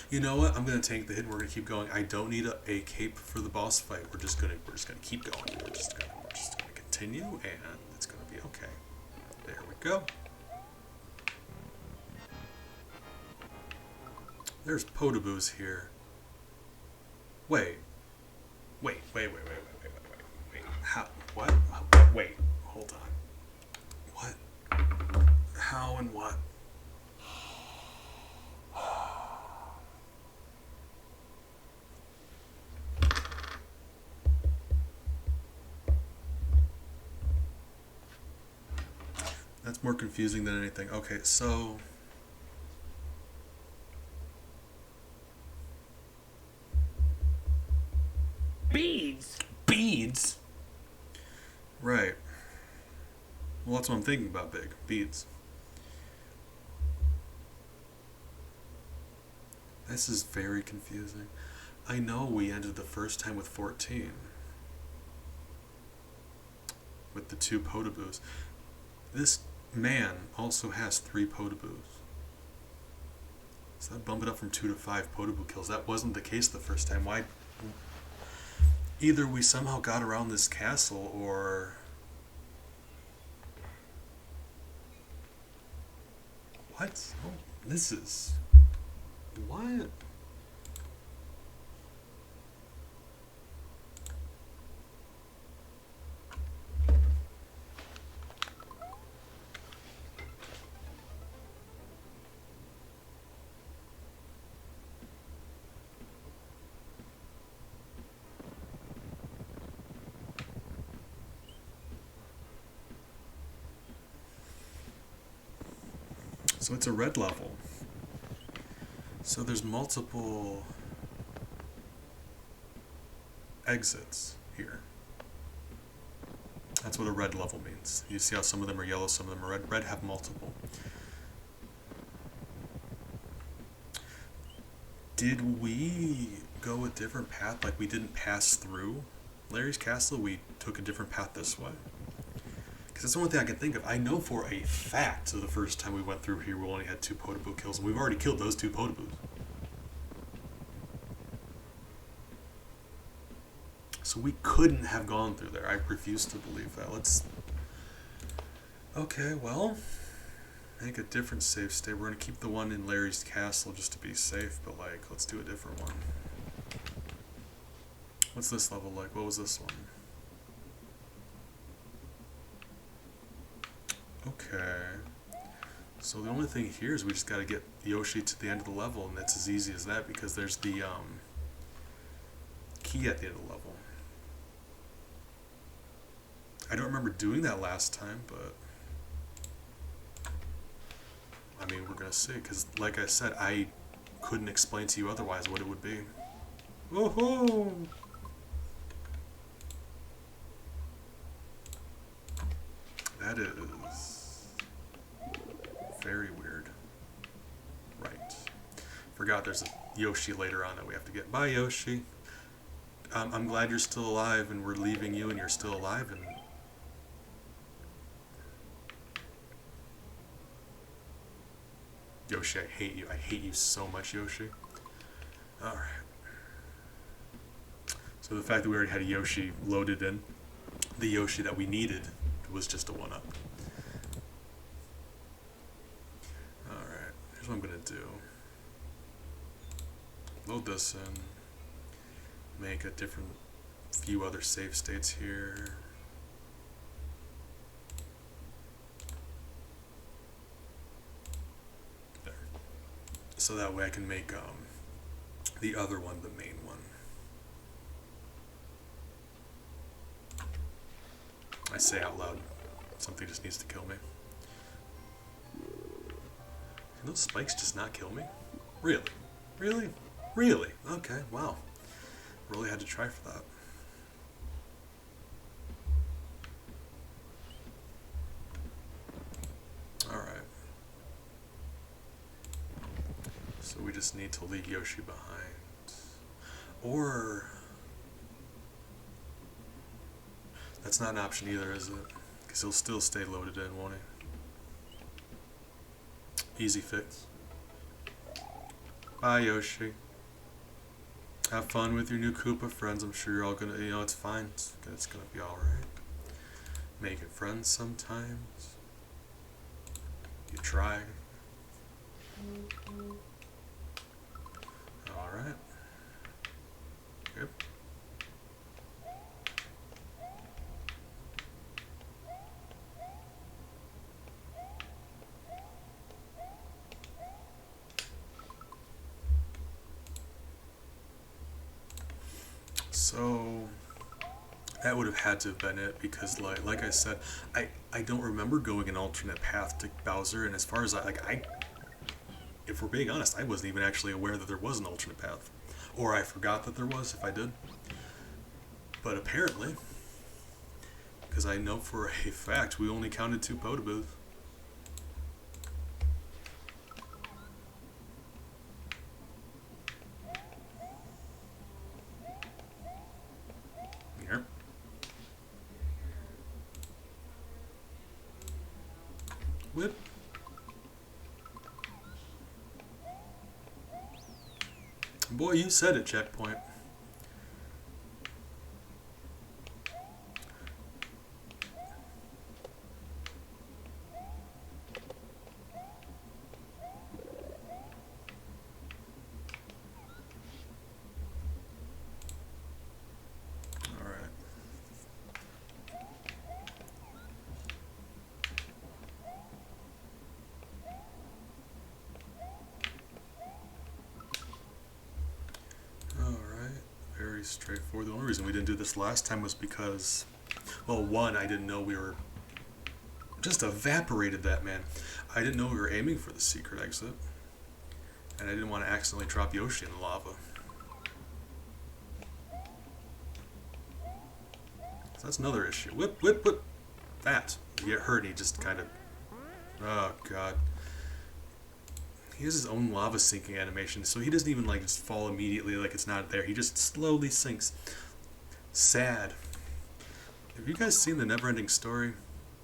You know what? I'm gonna take the hit. And we're gonna keep going. I don't need a cape for the boss fight. We're just gonna keep going. We're just gonna continue, and it's gonna be okay. There we go. There's Podoboos here. Wait. How? What? Wait. Hold on. What? How and what? That's more confusing than anything. Okay, so beads. Right. Well, that's what I'm thinking about. Big beads. This is very confusing. I know we ended the first time with 14. With the 2 Potaboos. This man also has 3 Potaboos. So that bumped it up from 2 to 5 Potaboo kills. That wasn't the case the first time. Why? Either we somehow got around this castle, or... What? Oh, this is... What? So it's a red level. So there's multiple exits here. That's what a red level means. You see how some of them are yellow, some of them are red. Red have multiple. Did we go a different path? Like we didn't pass through Larry's castle, we took a different path this way? Because that's the only thing I can think of. I know for a fact, so the first time we went through here, we only had 2 Potaboo kills, and we've already killed those 2 Potaboos. So we couldn't have gone through there. I refuse to believe that. Let's... Okay, well... Make a different save state. We're going to keep the one in Larry's castle just to be safe, but like, let's do a different one. What's this level like? What was this one? Okay. So the only thing here is we just got to get Yoshi to the end of the level, and it's as easy as that because there's the key at the end of the level. I don't remember doing that last time, but I mean, we're gonna see, because like I said, I couldn't explain to you otherwise what it would be. Woohoo! That is very weird. Right. Forgot there's a Yoshi later on that we have to get. Bye, Yoshi. I'm glad you're still alive, and we're leaving you, and you're still alive, and... Yoshi, I hate you. I hate you so much, Yoshi. Alright. So the fact that we already had a Yoshi loaded in, the Yoshi that we needed, was just a 1-up. Alright, here's what I'm going to do. Load this in. Make a different few other save states here. There. So that way I can make the other one the main one. I say out loud, something just needs to kill me. Can those spikes just not kill me? Really? Really? Really? Okay, wow. Really had to try for that. Alright. So we just need to leave Yoshi behind. Or... That's not an option either, is it? Because he'll still stay loaded in, won't he? Easy fix. Bye, Yoshi. Have fun with your new Koopa friends. I'm sure you're all gonna, you know, it's fine. It's gonna be alright. Making friends sometimes. You try. Alright. Good. So that would have had to have been it, because like I said, I don't remember going an alternate path to Bowser, and as far as if we're being honest, I wasn't even actually aware that there was an alternate path, or I forgot that there was if I did. But apparently, because I know for a fact we only counted 2 Potaboos. Boy, you said it, checkpoint. Alright. Very straightforward. The only reason we didn't do this last time was because, well, one, I didn't know we were just evaporated that man. I didn't know we were aiming for the secret exit, and I didn't want to accidentally drop Yoshi in the lava. So that's another issue. Whip, whip, whip. That. You get hurt and he just kind of... Oh, God. He has his own lava sinking animation, so he doesn't even like just fall immediately like it's not there. He just slowly sinks. Sad. Have you guys seen the Never-Ending Story?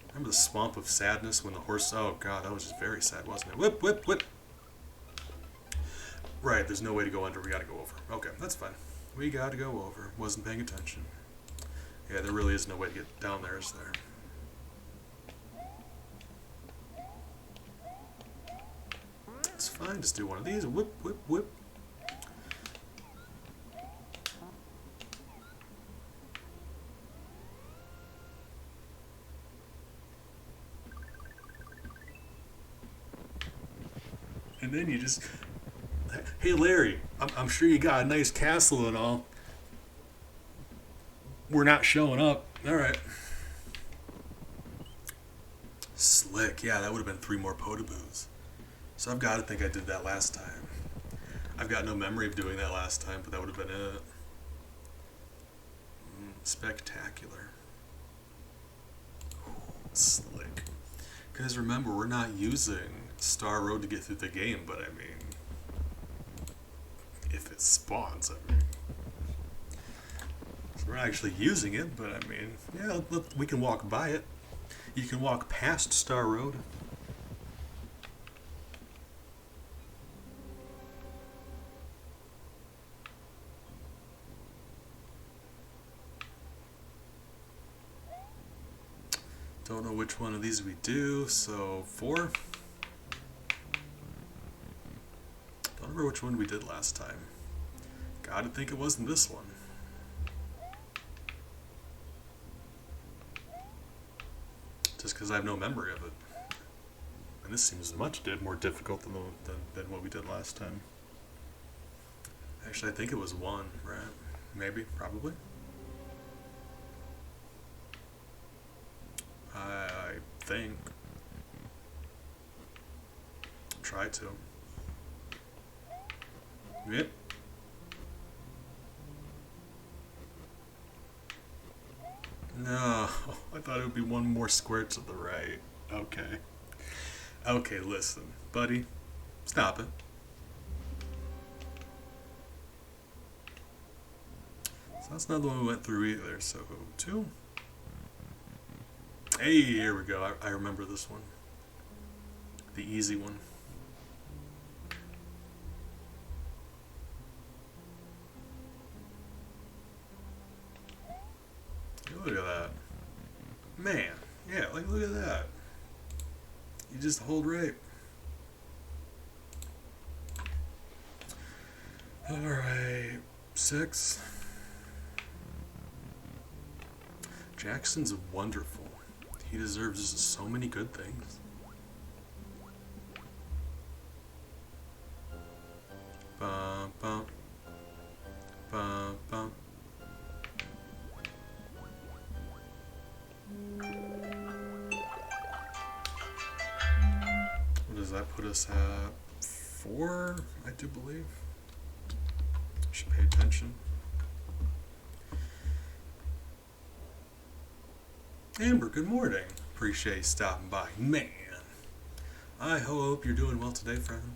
Remember the Swamp of Sadness when the horse... Oh, God, that was just very sad, wasn't it? Whip, whip, whip. Right, there's no way to go under. We gotta go over. Okay, that's fine. We gotta go over. Wasn't paying attention. Yeah, there really is no way to get down there, is there? It's fine, just do one of these. Whip, whip, whip. And then you just... Hey, Larry, I'm sure you got a nice castle and all. We're not showing up. Alright. Slick. Yeah, that would have been 3 more Potaboos. So I've got to think I did that last time. I've got no memory of doing that last time, but that would have been it. Spectacular. Ooh, slick. Guys, remember, we're not using Star Road to get through the game, but I mean... If it spawns, I mean... So we're not actually using it, but I mean... Yeah, look, we can walk by it. You can walk past Star Road. Don't know which one of these we do, so 4. Don't remember which one we did last time. Gotta think it wasn't this one. Just because I have no memory of it. And this seems much more difficult than what we did last time. Actually, I think it was 1, right? Maybe, probably. I think. Try to. Yep. No, I thought it would be 1 more square to the right. Okay. Okay, listen, buddy. Stop it. So that's not the one we went through either, so 2. Hey, here we go. I remember this one. The easy one. Look at that. Man. Yeah, like look at that. You just hold right. Alright. 6. Jackson's wonderful. He deserves so many good things. Bum, bum. Bum, bum. What does that put us at? 4, I do believe. Should pay attention. Amber, good morning. Appreciate you stopping by. Man, I hope you're doing well today, friend.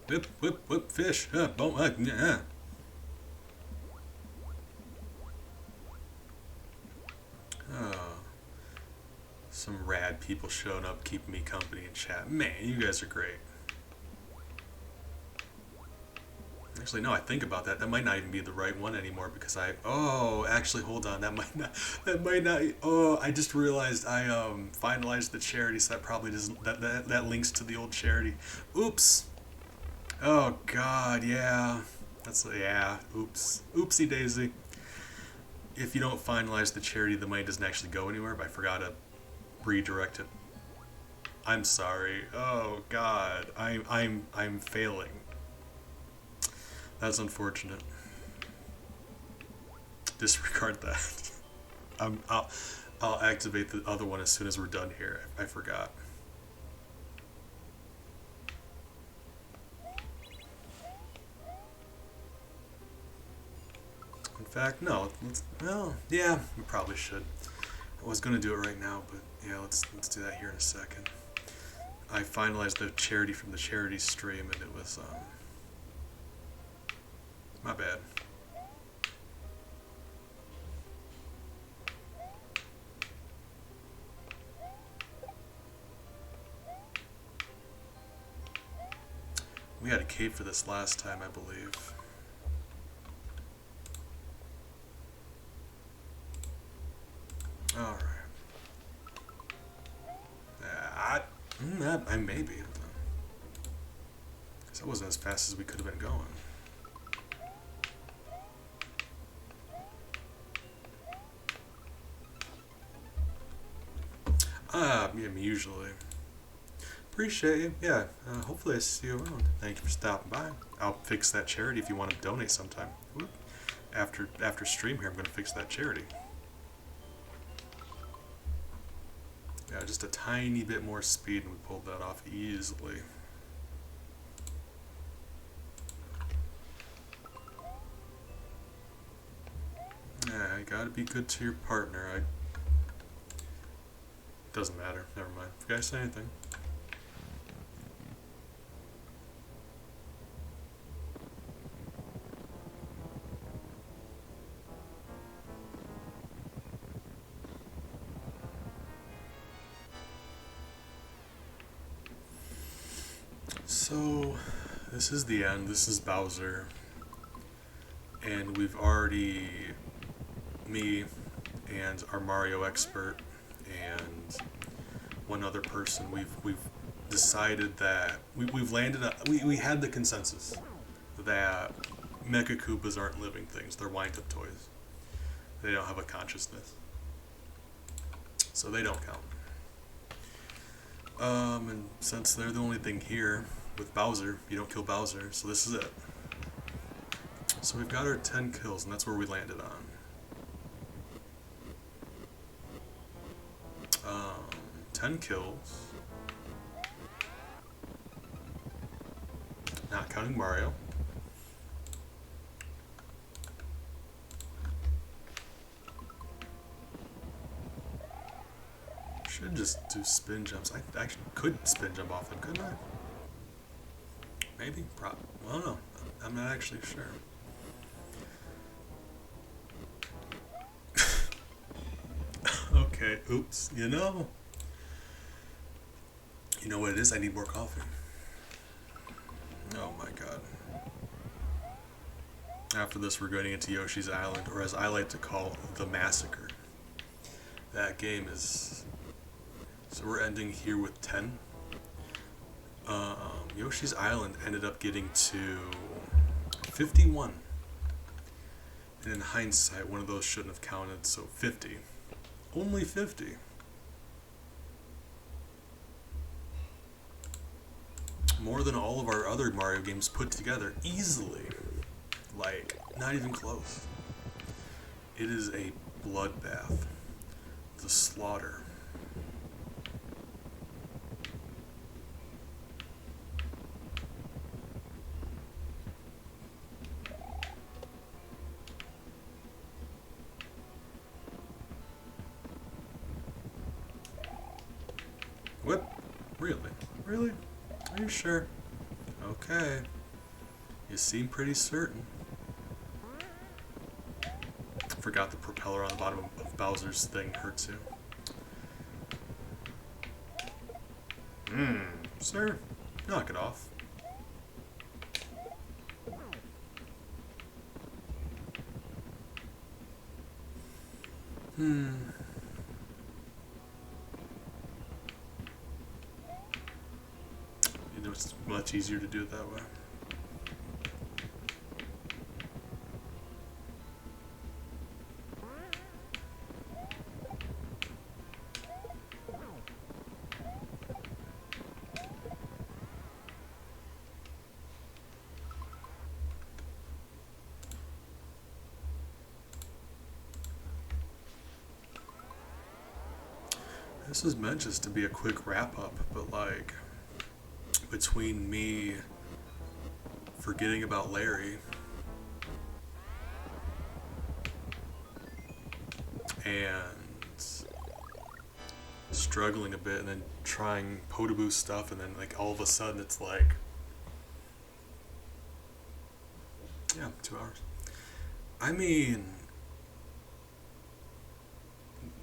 Whip, whip, whip, fish. Yeah. Oh, some rad people showing up, keeping me company in chat. Man, you guys are great. Actually, no, I think about that. That might not even be the right one anymore because oh, actually, hold on. That might not, oh, I just realized I, finalized the charity, so that probably doesn't, that links to the old charity. Oops. Oh, God, yeah. Yeah, oops. Oopsie daisy. If you don't finalize the charity, the money doesn't actually go anywhere, but I forgot to redirect it. I'm sorry. Oh, God. I'm failing. That's unfortunate. Disregard that. I'm, I'll, I'll activate the other one as soon as we're done here. I forgot. In fact, no. Well, yeah, we probably should. I was gonna do it right now, but yeah, let's do that here in a second. I finalized the charity from the charity stream, and it was my bad. We had a cape for this last time, I believe. Alright. I maybe. Because that wasn't as fast as we could have been going. Yeah, usually. Appreciate you. Yeah, hopefully I see you around. Thank you for stopping by. I'll fix that charity if you want to donate sometime. Whoop. After stream here, I'm going to fix that charity. Yeah, just a tiny bit more speed and we pulled that off easily. Yeah, you gotta be good to your partner. Doesn't matter. Never mind. If you guys say anything. So, this is the end. This is Bowser. And we've already, me and our Mario expert and one other person, we've decided that we've landed we had the consensus that Mecha Koopas aren't living things. They're wind-up toys. They don't have a consciousness. So they don't count. And since they're the only thing here with Bowser, you don't kill Bowser, so this is it. So we've got our 10 kills, and that's where we landed on. 10 kills. Not counting Mario. Should just do spin jumps. I actually could spin jump off them, couldn't I? Maybe? I don't know. I'm not actually sure. Okay, oops. You know what it is? I need more coffee. Oh my god. After this, we're going into Yoshi's Island, or as I like to call, the Massacre. That game is... So we're ending here with 10. Yoshi's Island ended up getting to 51. And in hindsight, one of those shouldn't have counted, so 50. Only 50. More than all of our other Mario games put together, easily. Like, not even close. It is a bloodbath. The slaughter. What? Really? Really? Are you sure? Okay. You seem pretty certain. Forgot the propeller on the bottom of Bowser's thing hurts you. Sir, knock it off. Hmm. You know, it's much easier to do it that way. This was meant just to be a quick wrap up, but like between me forgetting about Larry and struggling a bit and then trying Potaboo stuff and then like all of a sudden it's like yeah, 2 hours. I mean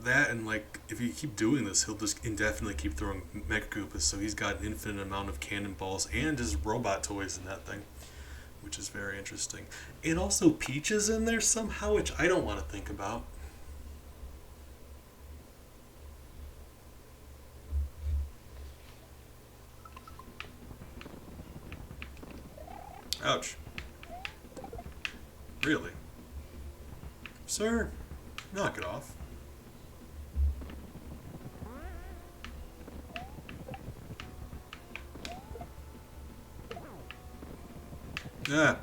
that and like if you keep doing this he'll just indefinitely keep throwing Mega Koopas so he's got an infinite amount of cannonballs and his robot toys in that thing, which is very interesting. And also Peach is in there somehow, which I don't want to think about. Ouch. Really? Sir, knock it off. Ah.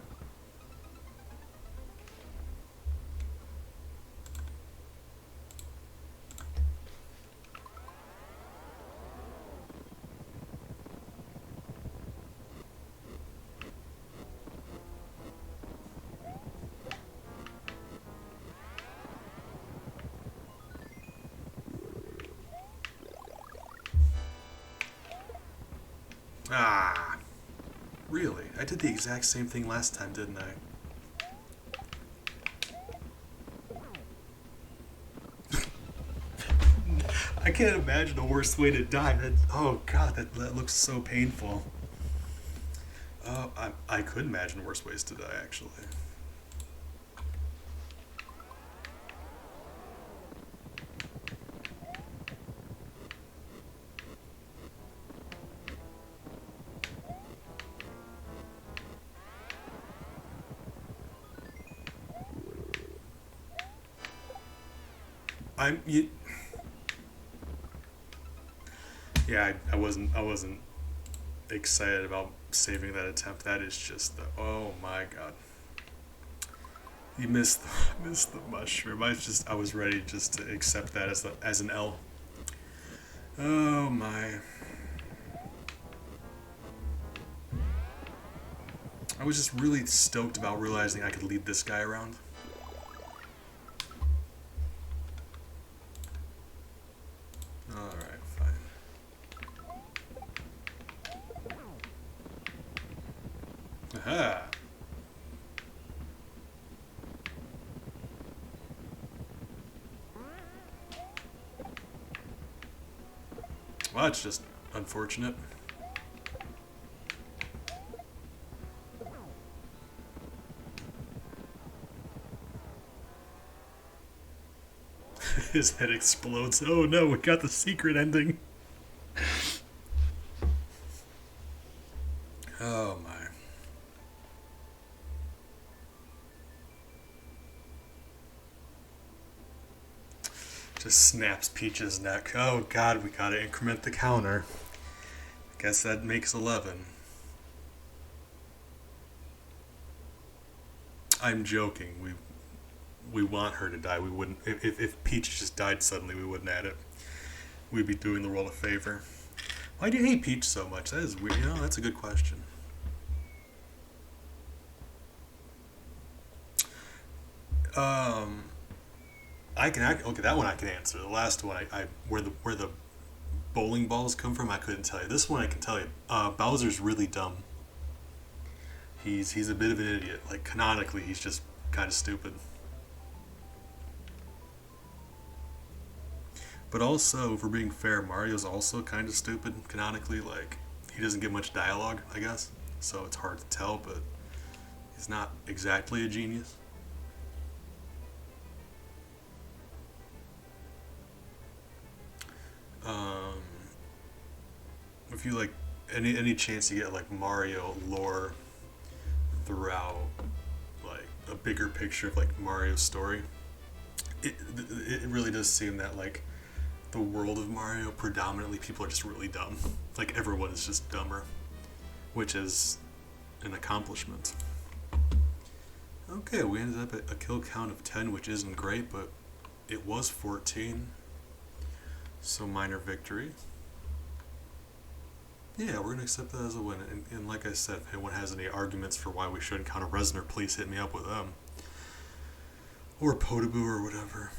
Ah. Really? I did the exact same thing last time, didn't I? I can't imagine a worse way to die. Oh god, that looks so painful. I could imagine worse ways to die, actually. I'm you, yeah. I wasn't excited about saving that attempt. That is just the oh my god. You missed missed the mushroom. I was ready just to accept that as an L. Oh my. I was just really stoked about realizing I could lead this guy around. Alright, fine. Aha! Well, that's just unfortunate. His head explodes. Oh no, we got the secret ending. Oh my. Just snaps Peach's neck. Oh god, we gotta increment the counter. Guess that makes 11. I'm joking. We want her to die. We wouldn't if Peach just died suddenly. We wouldn't add it. We'd be doing the world a favor. Why do you hate Peach so much? That is weird. You know, that's a good question. Um, okay. That one I can answer. The last one, I where the bowling balls come from, I couldn't tell you. This one I can tell you. Bowser's really dumb. He's a bit of an idiot. Like canonically, he's just kind of stupid. But also, for being fair, Mario's also kind of stupid canonically. Like he doesn't get much dialogue, I guess. So it's hard to tell, but he's not exactly a genius. if you like any chance you get like Mario lore throughout like a bigger picture of like Mario's story, it really does seem that like the world of Mario predominantly people are just really dumb. Like everyone is just dumber, which is an accomplishment. Okay, we ended up at a kill count of 10, which isn't great, but it was 14. So minor victory. Yeah, we're going to accept that as a win. And like I said, if anyone has any arguments for why we shouldn't counter Resner, please hit me up with them. Or Potaboo or whatever.